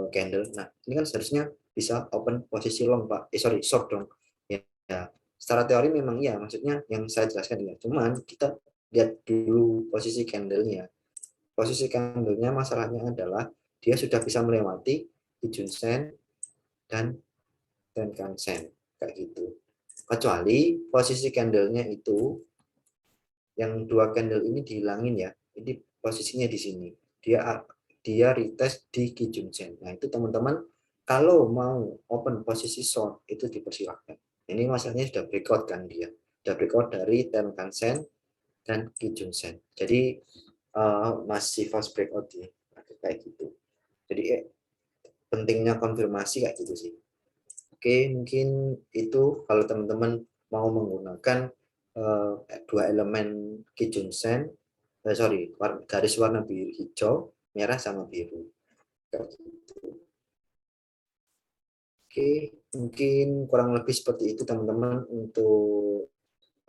candle. Nah ini kan seharusnya bisa open posisi long Pak short dong ya, ya. Secara teori memang iya maksudnya yang saya jelaskan ya cuman kita lihat dulu posisi candlenya. Posisi candlenya masalahnya adalah dia sudah bisa melewati Kijun-sen dan Tenkan-sen kayak gitu. Kecuali posisi candlenya itu yang dua candle ini dihilangin ya. Ini posisinya di sini. Dia retest di Kijun Sen. Nah, itu teman-teman kalau mau open posisi short itu dipersilahkan. Ini masalahnya sudah breakout kan dia. Sudah breakout dari Tenkan Sen dan Kijun Sen. Jadi masih fast breakout ya. Kayak gitu. Jadi pentingnya konfirmasi kayak gitu sih. Oke, mungkin itu kalau teman-teman mau menggunakan dua elemen Kijun-sen, garis warna biru hijau, merah sama biru. Oke, mungkin kurang lebih seperti itu teman-teman untuk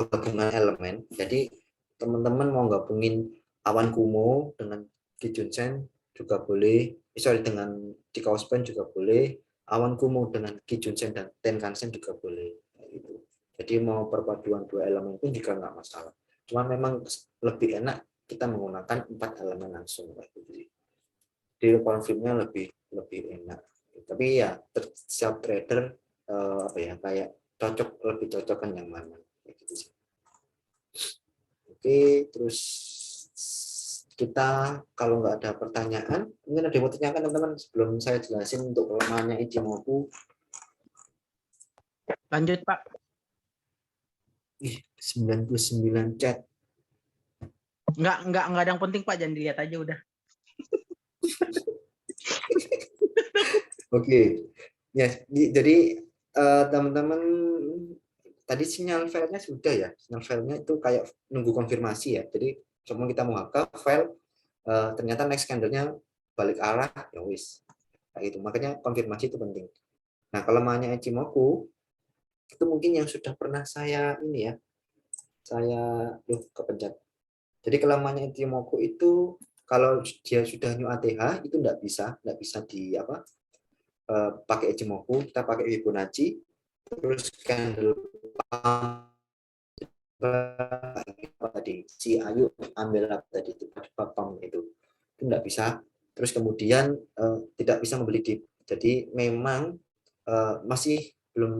gabungan elemen. Jadi teman-teman mau gabungin awan kumo dengan Kijun-sen juga boleh, dengan di Kaospan juga boleh, awan kumo dengan Kijun-sen dan Tenkan-sen juga boleh. Gitu. Jadi mau perpaduan dua elemen pun juga nggak masalah. Cuma memang lebih enak kita menggunakan 4 elemen langsung. Jadi konfirmnya lebih lebih enak. Tapi ya setiap trader kayak lebih cocok kan yang mana. Gitu sih. Oke, terus kita kalau nggak ada pertanyaan, mungkin ada yang mau tanyakan teman-teman sebelum saya jelasin untuk kelemahannya Ichimoku. Lanjut, Pak. 99 chat. Enggak ada yang penting, Pak, jangan dilihat aja udah. Oke. Ya, jadi teman-teman tadi sinyal filenya sudah ya. Sinyal filenya itu kayak nunggu konfirmasi ya. Jadi semua kita mau buka file ternyata next candle-nya balik arah ya wis. Kayak gitu. Makanya konfirmasi itu penting. Nah, kelemahannya Ichimoku itu mungkin yang sudah pernah saya kepencet. Jadi kelemahannya Ichimoku itu kalau dia sudah new ATH itu nggak bisa di pakai Ichimoku, kita pakai Fibonacci, terus candle tadi si Ayu ambil tadi itu pam itu nggak bisa. Terus kemudian tidak bisa membeli dip. Jadi memang masih belum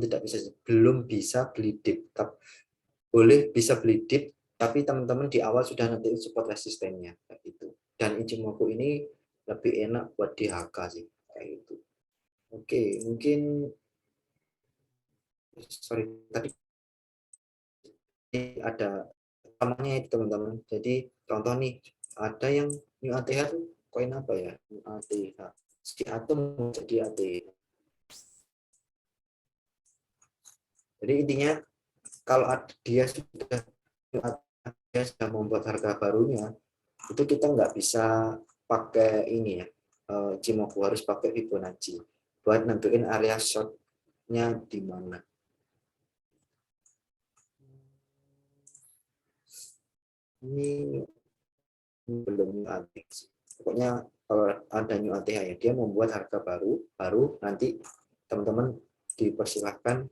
bisa beli dip. Boleh bisa beli dip, tapi teman-teman di awal sudah nanti support resistennya kayak gitu. Dan Ichimoku ini lebih enak buat di HK sih kayak gitu. Oke, mungkin tadi ada namanya itu teman-teman. Jadi contoh nih, ada yang new ATH tuh koin apa ya? New ATH. Si Atom jadi ATH. Jadi intinya kalau dia sudah membuat harga barunya, itu kita nggak bisa pakai ini ya, Ichimoku, harus pakai Fibonacci buat nentuin area short-nya di mana. Ini belum ada. Pokoknya kalau ada new ATH ya, dia membuat harga baru nanti teman-teman dipersilahkan.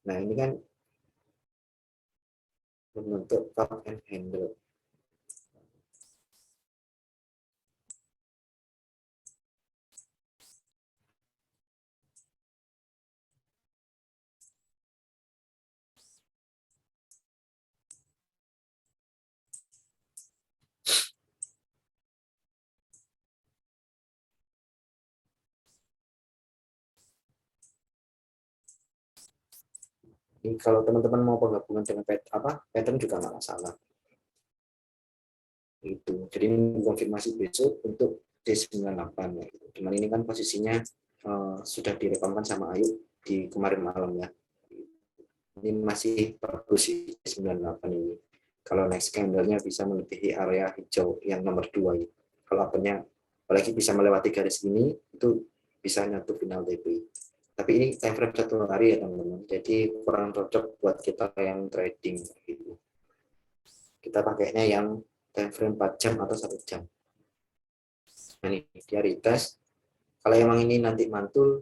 Nah, ini kan membentuk cup and handle. Jadi kalau teman-teman mau penggabungan dengan pattern juga nggak masalah. Itu. Jadi konfirmasi besok untuk D98 ya. Cuman ini kan posisinya sudah direkamkan sama Ayu di kemarin malam ya. Ini masih bagus sih D98 ini. Kalau next candle-nya bisa melebihi area hijau yang nomor 2 ya. Kalau akunnya apalagi bisa melewati garis ini, itu bisa nyatu final TP. Tapi ini time frame 1 hari ya teman-teman. Jadi kurang cocok buat kita yang trading gitu. Kita pakainya yang time frame 4 jam atau 1 jam. Nah, ini dia retest. Kalau emang ini nanti mantul,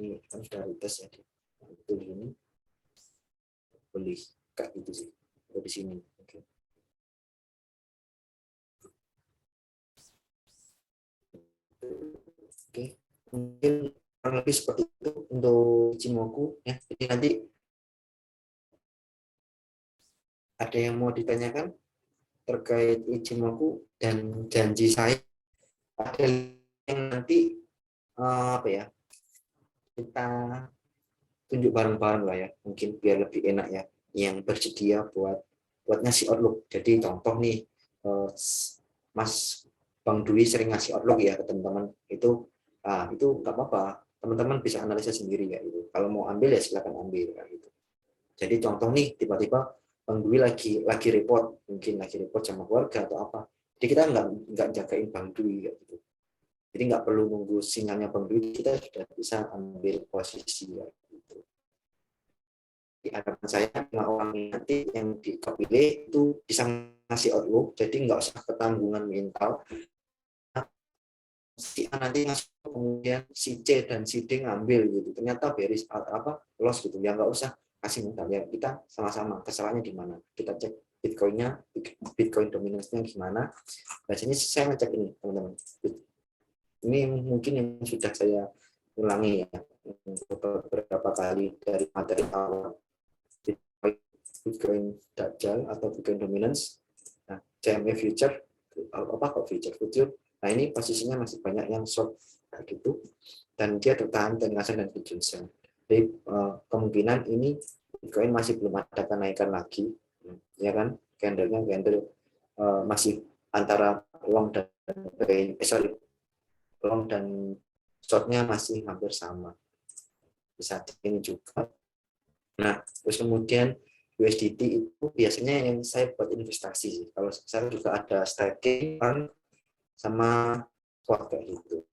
ini kan sudah retest ya, mantul ini boleh kayak gitu sih. Di sini. Oke, mungkin lebih seperti itu untuk Ichimoku ya. Jadi nanti ada yang mau ditanyakan terkait Ichimoku dan janji saya, ada yang nanti apa ya, kita tunjuk bareng-bareng lah ya, mungkin biar lebih enak ya, yang bersedia buat ngasih outlook. Jadi contoh nih, Mas Bang Dwi sering ngasih outlook ya ke teman-teman, itu nggak apa-apa, teman-teman bisa analisa sendiri ya itu. Kalau mau ambil ya silakan ambil ya, gitu. Jadi contoh nih, tiba-tiba Bang Dwi lagi report, mungkin lagi report sama keluarga atau apa, jadi kita nggak jagain Bang Dwi ya, gitu. Jadi nggak perlu nunggu sinyalnya Bang Dwi, kita sudah bisa ambil posisi ya, gitu. Di hadapan saya 5 orang nanti yang dipilih itu bisa ngasih outlook, jadi nggak usah ketanggungan mental. Si A nanti ngasih, kemudian si C dan si D ngambil gitu, ternyata beris loss gitu ya, nggak usah kasih mental ya, kita sama-sama kesalahannya di mana, kita cek Bitcoin dominance-nya gimana. Nah sini saya ngecek ini teman-teman, ini mungkin yang sudah saya ulangi ya beberapa kali dari materi awal, Bitcoin Dajjal atau Bitcoin Dominance. Nah, CME Future, future. Nah, ini posisinya masih banyak yang short kayak gitu, dan dia tertahan dengan dan Kijunsen. Jadi kemungkinan ini Bitcoin masih belum ada kenaikan lagi, ya kan? Candle masih antara long dan long dan shortnya masih hampir sama. Bisa ini juga. Nah, terus kemudian USDT itu biasanya yang saya buat investasi sih. Kalau saya juga ada staking sama spot kayak gitu.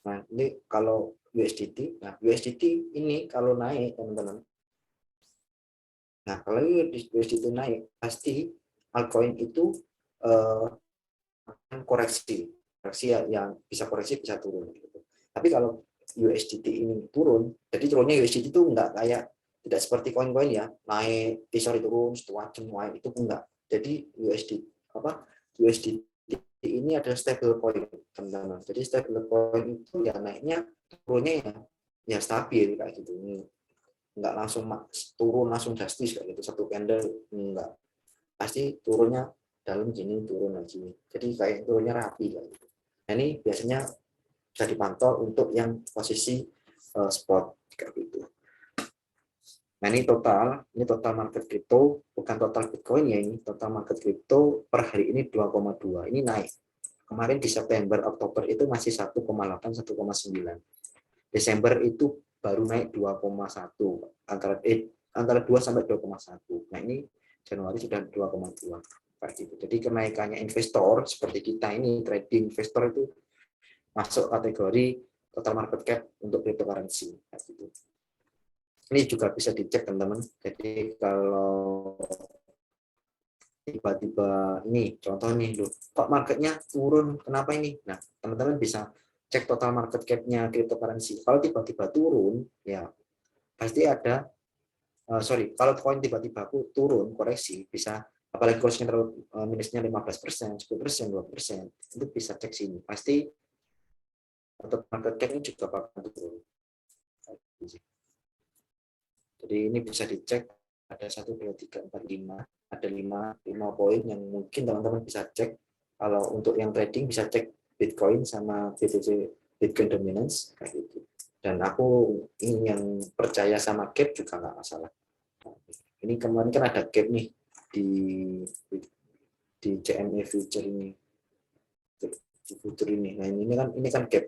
Nah, ini kalau USDT, ini kalau naik teman-teman. Nah, kalau USDT naik, pasti altcoin itu koreksi yang bisa koreksi bisa turun. Gitu. Tapi kalau USDT ini turun, jadi turunnya USDT itu enggak kayak, tidak seperti koin-koin ya, naik, turun, setelah naik, itu enggak. Jadi USDT ini adalah stable coin, teman-teman. Jadi stable coin itu ya naiknya, turunnya ya stabil kayak gitu. Enggak langsung turun langsung drastis kayak gitu, satu candle enggak. Pasti turunnya dalam gini, turun lagi. Jadi kayak turunnya rapi kayak gitu. Nah, ini biasanya bisa dipantau untuk yang posisi spot kayak gitu. Nah, ini total market kripto, bukan total Bitcoin ya, ini total market kripto per hari ini 2,2. Ini naik. Kemarin di September, Oktober itu masih 1,8, 1,9. Desember itu baru naik 2,1, antara 2 sampai 2,1. Nah, ini Januari sudah 2,2. Gitu. Jadi kenaikannya investor seperti kita ini, trading investor itu masuk kategori total market cap untuk cryptocurrency. Gitu. Ini juga bisa dicek teman-teman. Jadi kalau tiba-tiba ini contoh nih, kok marketnya turun, kenapa ini? Nah, teman-teman bisa cek total market cap-nya cryptocurrency. Kalau tiba-tiba turun, ya pasti ada, kalau koin tiba-tiba turun, koreksi, bisa, apalagi koreksinya terlalu minusnya 15%, 10%, 2%, itu bisa cek sini. Pasti total market cap-nya juga bakal turun. Jadi ini bisa dicek, ada 1, 2, 3, 4, 5, ada 5 poin yang mungkin teman-teman bisa cek. Kalau untuk yang trading bisa cek Bitcoin sama BTC, Bitcoin Dominance kayak gitu. Dan aku ini yang percaya sama gap juga nggak masalah. Ini kemarin kan ada gap nih di CME Future ini, di Future ini. Nah ini kan gap.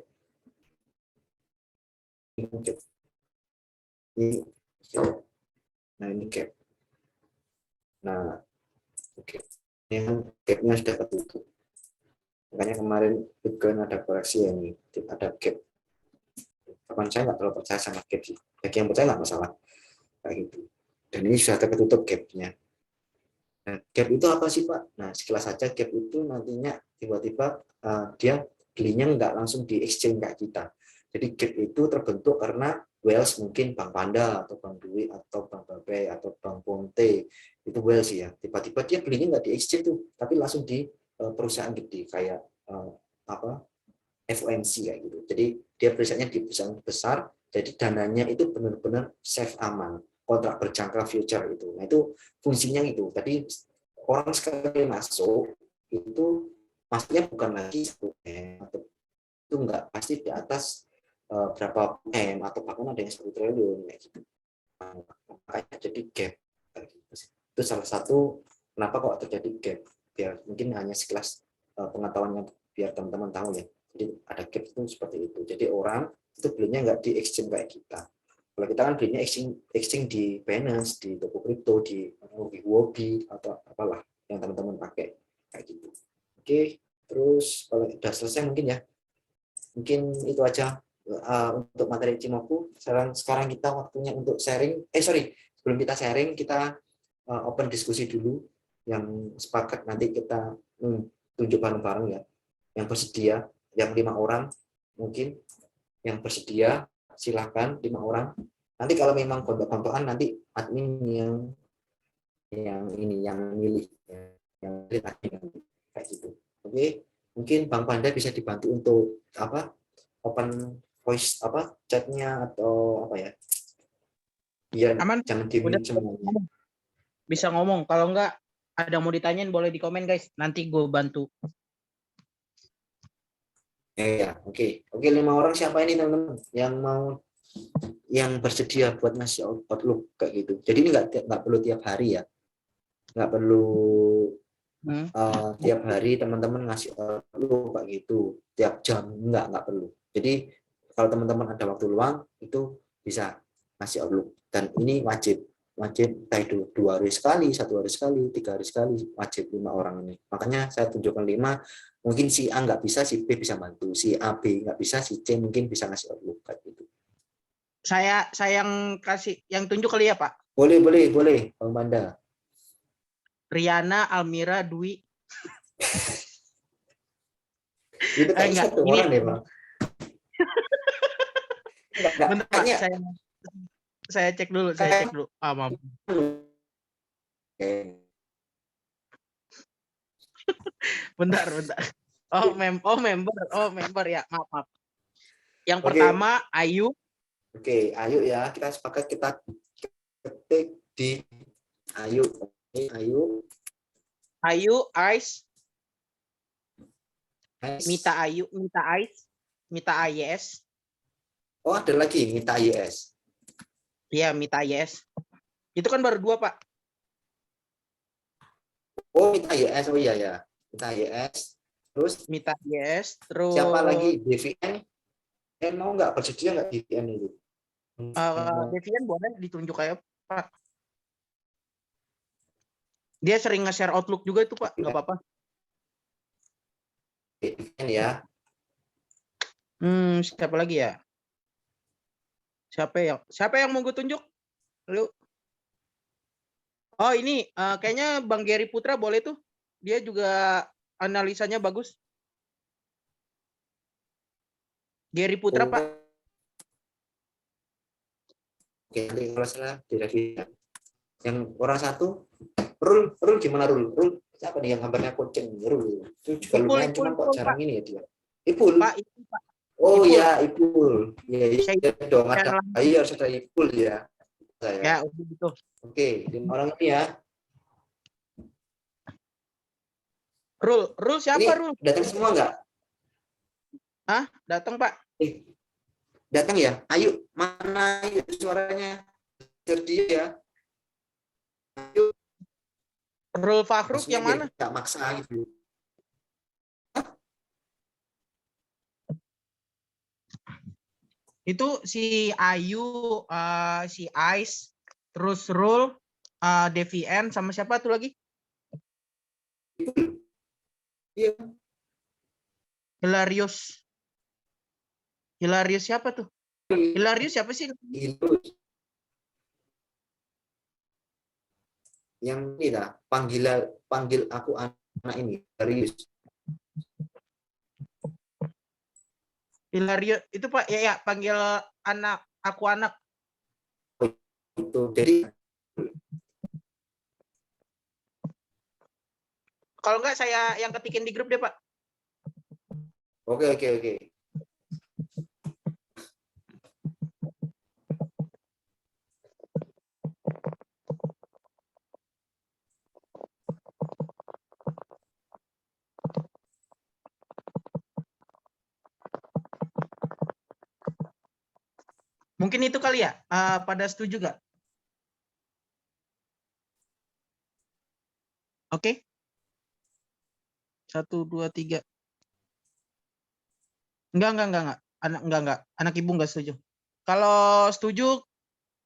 Nah ini gap. Nah, oke. Ini kan gap-nya sudah ketutup. Makanya kemarin Bitcoin ada koreksi ya, ini ada gap. Kapan saya nggak terlalu percaya sama gap sih. Bagi yang percaya nggak masalah. Kayak gitu. Dan ini sudah tertutup gap-nya. Nah, gap itu apa sih Pak? Nah, sekilas saja gap itu nantinya tiba-tiba dia belinya nggak langsung di exchange kayak kita. Jadi gap itu terbentuk karena Wells, mungkin Bank Panda atau Bank Dwi atau Bank Babe atau Bank Ponte, itu Wells ya. Tiba-tiba dia belinya nggak di exchange tuh, tapi langsung di perusahaan gede kayak FOMC kayak gitu. Jadi dia perusahaannya di perusahaan besar, Jadi dananya itu benar-benar safe, aman, kontrak berjangka future itu. Nah itu fungsinya itu. Tadi orang sekali masuk itu maksudnya bukan lagi 1 M atau itu enggak, pasti di atas berapa M atau bahkan ada yang 1 triliun kayak gitu. Makanya jadi gap. Itu salah satu kenapa kok terjadi gap. Biar mungkin hanya sekelas pengetahuannya biar teman-teman tahu ya. Jadi ada gap itu seperti itu. Jadi orang itu belinya nggak di exchange kayak kita. Kalau kita kan belinya exchange di Binance, di toko kripto, di Huobi atau apalah yang teman-teman pakai kayak gitu. Oke, terus kalau sudah selesai mungkin ya. Mungkin itu aja untuk materi Cimoku. Sekarang kita waktunya untuk sharing. Sebelum kita sharing kita open diskusi dulu. Yang sepakat nanti kita tunjuk bareng-bareng ya. Yang bersedia, yang 5 orang mungkin yang bersedia silahkan 5 orang. Nanti kalau memang gontok-gontokan nanti admin yang milih ya. Yang milih admin kayak gitu. Oke, mungkin Bang Panda bisa dibantu untuk open voice chatnya atau apa ya, biar Aman, jangan di udah semuanya. bisa ngomong. Kalau enggak ada mau ditanyain boleh di komen guys. Nanti gue bantu. Ya, oke. Oke, 5 orang siapa ini teman-teman yang bersedia buat ngasih outlook kayak gitu. Jadi ini nggak perlu tiap hari ya, nggak perlu tiap hari teman-teman ngasih outlook kayak gitu, tiap jam nggak perlu. Jadi kalau teman-teman ada waktu luang itu bisa ngasih outlook, dan ini wajib entah itu 2 hari sekali, 1 hari sekali, 3 hari sekali, wajib 5 orang ini. Makanya saya tunjukkan 5. Mungkin si A nggak bisa, si B bisa bantu, si A B nggak bisa, si C mungkin bisa ngasih outlook kayak gitu. Saya yang kasih yang tunjuk kali ya Pak. Boleh Bang Panda. Riana, Almira, Dwi. Itu kayak Enggak, satu ini orang deh Bang. Enggak, bentar Pak, kayaknya saya cek dulu, maaf. Bentar. Oh, member ya. Maaf. Yang pertama Ayu. Oke, Ayu ya. Kita sepakat kita ketik di Ayu. Ayu, Ais. Mita Ayes. Oh, ada lagi Mita IS. Iya, Mita Ayes. Itu kan baru 2, Pak. Oh, Mita IS. Oh iya ya. Mita IS. Terus Mita Ayes, terus siapa lagi? DVN. Mau nggak bersedia nggak DVN itu? Devian boleh ditunjuk kayak Pak. Dia sering nge-share Outlook juga itu, Pak. Nggak apa-apa. DVN ya. Siapa lagi ya? Siapa yang mau gue tunjuk? Lu. Oh, ini kayaknya Bang Gary Putra boleh tuh. Dia juga analisanya bagus. Gary Putra, Pak. Oke, nanti kalau salah direvisi. Yang orang satu, Rul gimana Rul? Siapa nih yang gambarnya kucing? Rul. Itu juga lumayan, cuman kok jarang Pak. ini ya dia. Ipul. Pak. Oh Ipul. ya, Ipul. Ya dong, ada. Ayo harus ada Ipul ya. Ya, betul. Oke, 5 orang ini ya. Rul siapa Ini Rul? datang semua nggak? Hah? Datang Pak. Datang ya. Ayo, mana ayo suaranya? Terdia ya. Ayo. Rul Fakhruf Maksudnya yang mana? Nggak maksa gitu. Itu si Ayu, si Ais, terus Rul, Devian, sama siapa tuh lagi? Iya. Hilarius siapa tuh? Hilarius siapa sih? Yang ini lah, panggil aku anak ini, Hilarius. Hilarius itu Pak, ya panggil aku anak. Itu jadi kalau enggak saya yang ketikin di grup deh Pak. Oke. Mungkin itu kali ya. Pada setuju nggak? Oke. 1, 2, 3. Enggak. Enggak. Anak ibu enggak setuju. Kalau setuju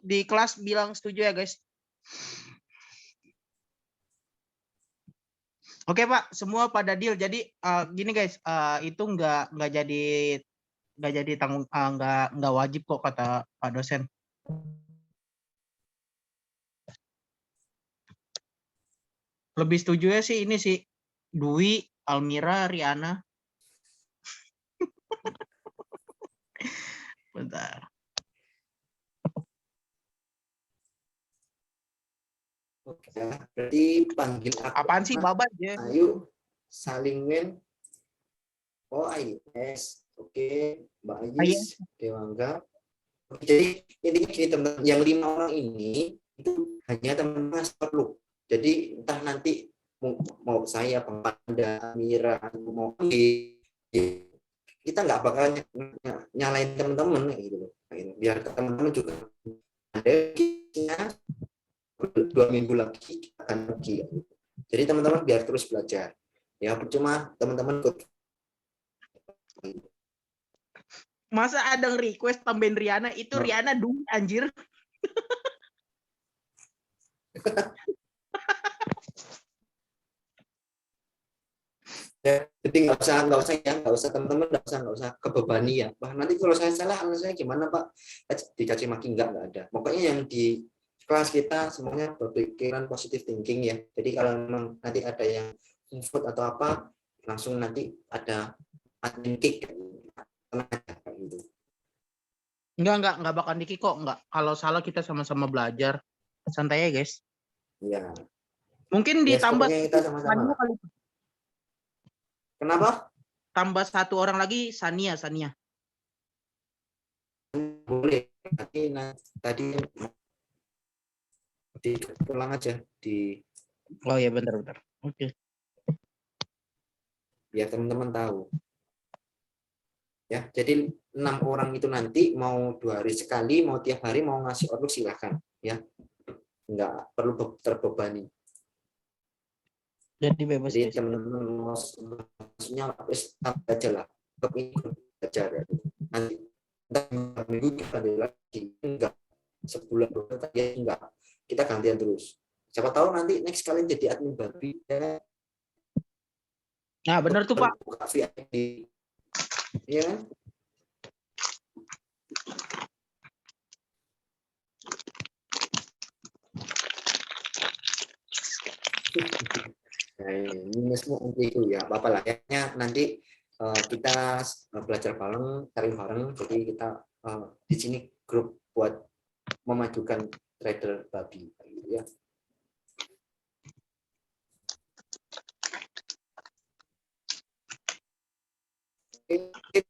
di kelas bilang setuju ya, guys. Oke, Pak, semua pada deal. Jadi gini, guys, itu enggak jadi tanggung enggak wajib kok kata Pak dosen. Lebih setuju ya sih ini sih Dwi, Almira, Riana. Bentar. Oke, berarti panggil aku. Apaan sih babat ya? Ayo, Salingwen. Oh, Ais. Oke, Mbak Ais, Dewangga. Oke, jadi intinya gini teman-teman, yang 5 orang ini itu hanya teman-teman perlu. Jadi entah nanti mau saya, Bang Panda, Mira, mau kita nggak bakal nyalain teman-teman gitu loh. Biar teman-teman juga ada 2 minggu lagi kita akan pergi. Jadi teman-teman biar terus belajar. Ya percuma teman-teman ikut. Masa ada request tambahin Riana, itu Riana Dwi anjir. Ya, jadi nggak usah teman-teman nggak usah kebebani ya. Wah nanti kalau saya salah saya gimana Pak? Dikasih maki nggak ada. Pokoknya yang di kelas kita semuanya berpikiran positif thinking ya. Jadi kalau memang nanti ada yang input atau apa langsung nanti ada admin kick gitu. Enggak bakal diki kok, enggak. Kalau salah kita sama-sama belajar. Santai ya, guys. Ya. Mungkin Yes, ditambah pokoknya kita sama-sama. Kenapa? Tambah 1 orang lagi Sania. Boleh. Tadi pulang aja di. Oh ya bentar. Oke. Biar teman-teman tahu. Ya, jadi 6 orang itu nanti mau 2 hari sekali, mau tiap hari mau ngasih outlook silahkan ya, nggak perlu terbebani. Jadi bebas. Jadi teman-teman maksudnya aja lah, belajar ya. Nanti minggu kita lagi enggak, sebulan ya enggak, kita gantian terus. Siapa tahu nanti next kalian jadi admin babi ya. Nah benar tuh Pak. Buka VIP, ya kan? Nah, ini semua untuk itu ya, apa lah ya, nanti kita belajar bareng, cari bareng, jadi kita di sini grup buat memajukan trader babi gitu ya.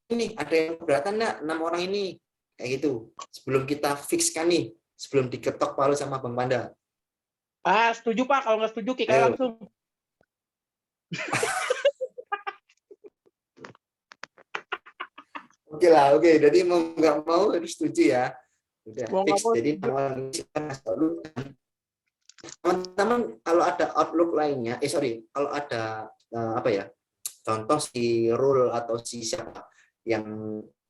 Ini ada yang keberatan nggak 6 orang ini kayak gitu sebelum kita fixkan nih, sebelum diketok palu sama Bang Panda. Setuju Pak, kalau nggak setuju kita langsung. Oke lah, oke. Jadi mau nggak mau harus setuju ya. Udah fix. Jadi teman-teman kalau ada outlook lainnya, kalau ada apa ya, contoh si Rul atau si siapa yang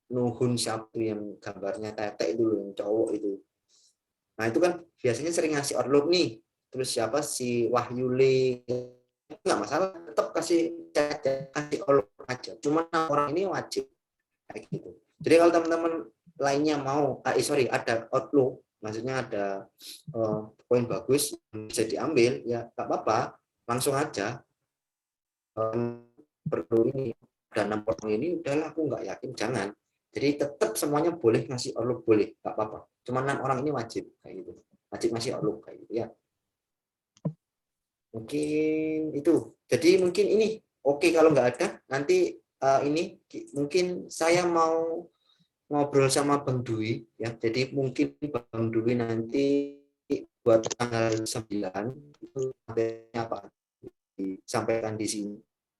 Nuhun siapa yang gambarnya tetek itu yang cowok itu. Nah itu kan biasanya sering ngasih outlook nih. Terus siapa si Wahyuli, nggak masalah, tetap kasih outlook aja. Cuma orang ini wajib kayak gitu. Jadi kalau teman-teman lainnya mau, ada outlook, maksudnya ada poin bagus bisa diambil, ya nggak apa-apa, langsung aja. Perlu ini dan 6 orang ini udahlah aku nggak yakin, jangan. Jadi tetap semuanya boleh ngasih outlook, boleh, nggak apa-apa. Cuma 6 orang ini wajib kayak gitu, wajib ngasih outlook kayak gitu ya. Mungkin itu. Jadi mungkin ini oke, kalau nggak ada nanti ini mungkin saya mau ngobrol sama Bang Dwi ya. Jadi mungkin Bang Dwi nanti buat tanggal 9 itu apa disampaikan di sini.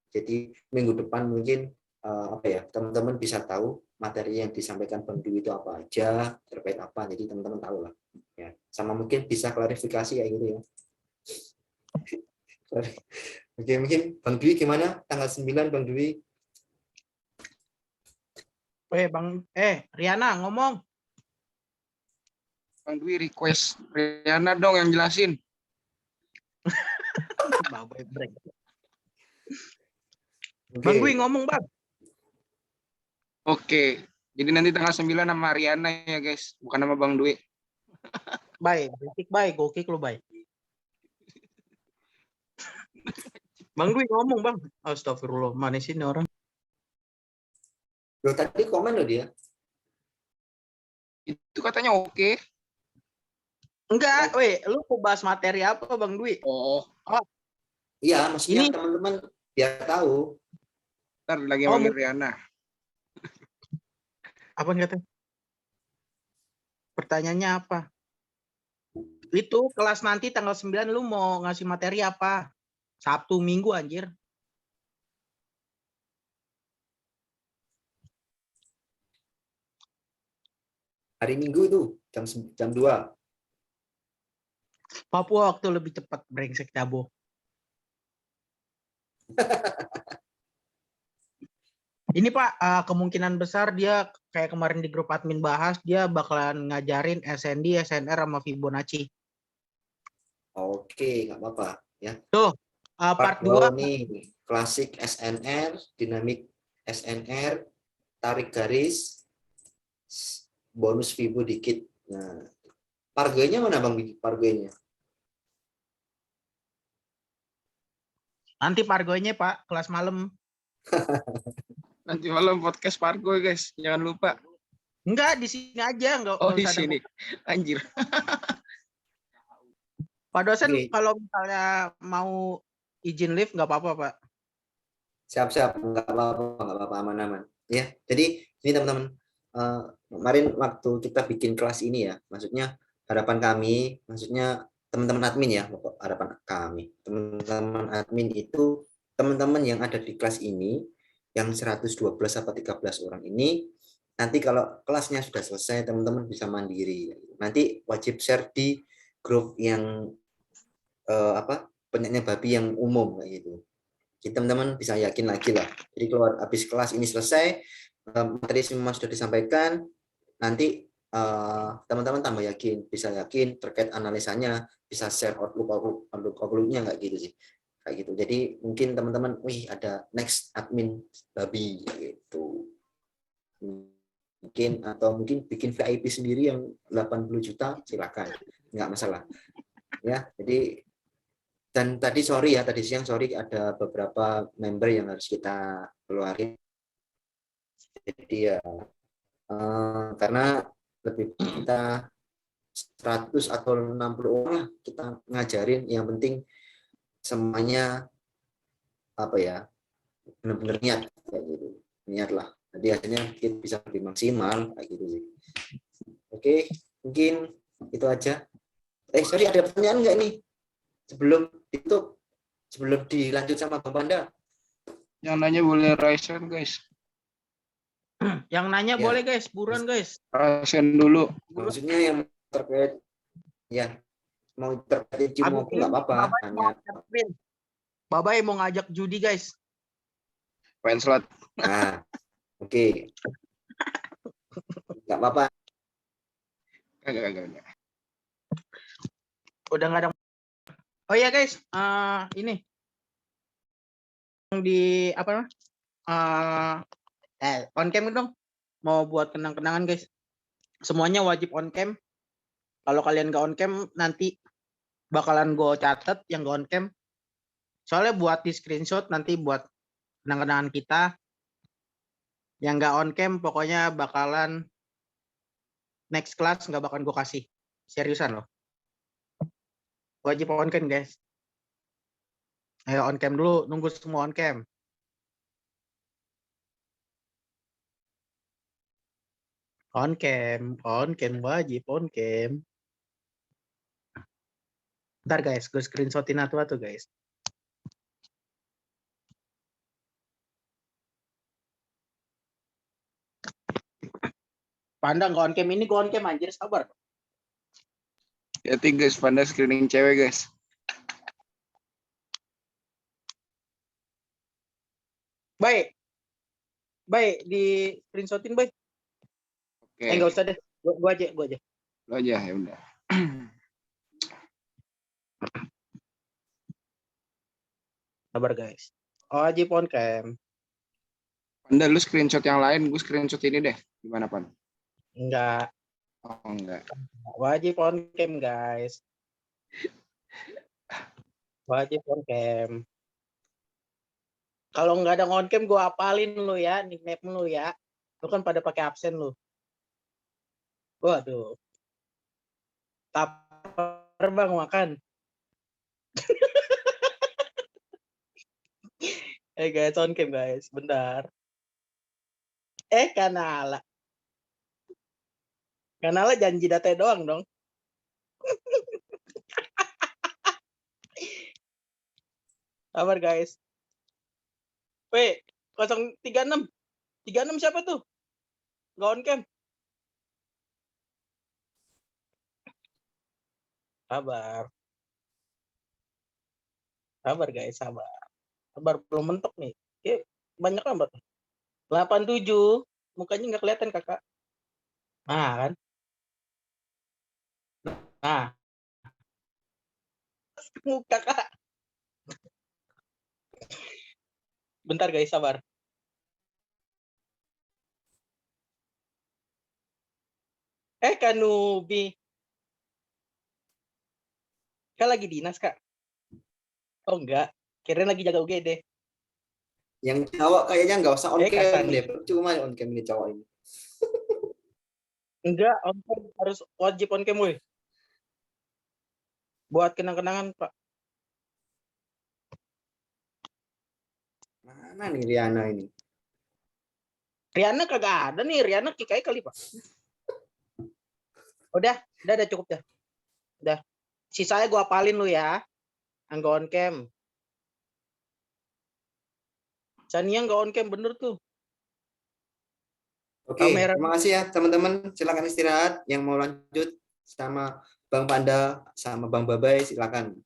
Jadi minggu depan mungkin apa ya, teman-teman bisa tahu materi yang disampaikan Bang Dwi itu apa aja, terkait apa, jadi teman-teman tahu lah ya. Sama mungkin bisa klarifikasi kayak gitu ya. Oke, mungkin Bang Dwi gimana tanggal 9 Bang Dwi? Riana ngomong. Bang Dwi request Riana dong yang jelasin. Babai break. Oke. Bang Dwi ngomong, Bang. Oke. Jadi nanti tanggal 9 sama Riana ya guys, bukan sama Bang Dwi. Baik, gokik lu, baik. Bang Dwi ngomong, Bang. Astagfirullah, mana sih ini orang? Loh, tadi komen loh dia. Itu katanya oke. Enggak, lu mau bahas materi apa, Bang Dwi? Oh, Iya, maksudnya Ini- teman-teman biar tahu. ntar lagi Oh, manggil Riana. Apa kata? Pertanyaannya apa? Itu kelas nanti tanggal 9 lu mau ngasih materi apa? Sabtu, Minggu, anjir. Hari Minggu itu jam 2. Papua waktu lebih cepat, brengsek Dabo. Ini Pak, kemungkinan besar dia kayak kemarin di grup admin bahas, dia bakalan ngajarin SND, SNR, sama Fibonacci. Oke, nggak apa-apa ya. Part Bawah 2, nih, klasik SNR, dinamik SNR, tarik garis, bonus Fibo dikit. Nah, pargonya mana Bang pargonya? nanti pargonya Pak, kelas malam. Nanti malam podcast Pargo guys, jangan lupa. Enggak, di sini aja. Enggak, Oh enggak di usah ada. sini, anjir. Pak dosen, Oke. kalau misalnya mau izin live, nggak apa-apa Pak. Siap-siap, nggak apa-apa, aman-aman. Ya, jadi ini teman-teman, kemarin waktu kita bikin kelas ini ya, maksudnya harapan kami, maksudnya teman-teman admin ya, harapan kami, teman-teman admin itu, teman-teman yang ada di kelas ini, yang 112 atau 13 orang ini, nanti kalau kelasnya sudah selesai, teman-teman bisa mandiri. Nanti wajib share di grup yang penyakitnya babi yang umum kayak gitu. Jadi teman-teman bisa yakin lagi lah. Jadi keluar habis kelas ini selesai, materi semua sudah disampaikan, nanti teman-teman tambah yakin, bisa yakin terkait analisanya, bisa share outlook-nya nggak gitu sih. Kayak gitu. Jadi mungkin teman-teman, wih ada next admin babi gitu. Mungkin bikin VIP sendiri yang 80 juta silakan, nggak masalah. Ya, jadi dan tadi siang sorry ada beberapa member yang harus kita keluarin. Jadi ya karena lebih kita 100 atau 60 orang lah kita ngajarin, yang penting semuanya apa ya, benar-benar niat kayak gitu. Niat lah. Jadi akhirnya kita bisa lebih maksimal kayak gitu sih. Oke, mungkin itu aja. Sorry, ada pertanyaan nggak nih? Sebelum dilanjut sama Bang Panda. Yang nanya boleh Raisen guys. Yang nanya Ya. boleh guys, buruan guys. Raisen dulu. Maksudnya yang terkait ya mau terkait Cimo nggak apa-apa tanya. Babai mau ngajak judi guys. Main slot. Nah, oke. Nggak apa-apa. Enggak. Udah nggak ada. Oh iya guys, ini di apa? On cam dong. Mau buat kenang-kenangan guys. Semuanya wajib on cam. Kalau kalian nggak on cam, nanti bakalan gue catet yang nggak on cam. Soalnya buat di screenshot nanti buat kenang-kenangan kita. Yang nggak on cam pokoknya bakalan next class nggak bakalan gue kasih. Seriusan loh. Wajib on cam guys. Ayo on cam dulu, nunggu semua on cam. On cam wajib on cam. Ntar guys, gue screenshotin atu guys. Panda nggak on cam, ini gue on cam anjir, sabar. Hati guys, Panda screening cewek guys. Baik. Baik, di screenshotin, baik. Oke. Nggak usah deh. Gue aja. Lo aja ya udah. Sabar guys. Wajib on cam. Panda lu screenshot yang lain, gue screenshot ini deh. Gimana, Pan? Enggak. Oh, enggak. Wajib on cam guys. Wajib on cam. Kalau nggak ada on cam, gue apalin lu ya, nickname lu ya. Lu kan pada pakai absen lu. Waduh. Lapar bang, makan. Guys, on cam guys, bentar. Kanala. Kanala janji data doang dong. Sabar guys. 036. 36 siapa tuh? Nggak on cam. Sabar. Sabar guys, sabar. Sabar, belum mentok nih. Banyak amat. 87. Mukanya nggak kelihatan kakak. Nah kan. Nah. Muka kak. Bentar guys, sabar. Kanubi. Kak lagi dinas kak? Oh enggak. Kirain lagi jaga UGD. Yang cowok kayaknya nggak usah on cam Kasani. deh. Cuma on cam ini cowok ini. Enggak, on cam harus wajib on cam woi. Buat kenang-kenangan Pak. Mana nih Riana ini? Riana kagak ada nih. Riana kikai kali Pak. Udah cukup dah. Udah. Sisanya gua apalin lu ya. Nggak on cam. Chania nggak on cam bener tuh. Oke, Kamera. terima kasih ya teman-teman. Silakan istirahat. Yang mau lanjut sama Bang Panda sama Bang Babai silakan.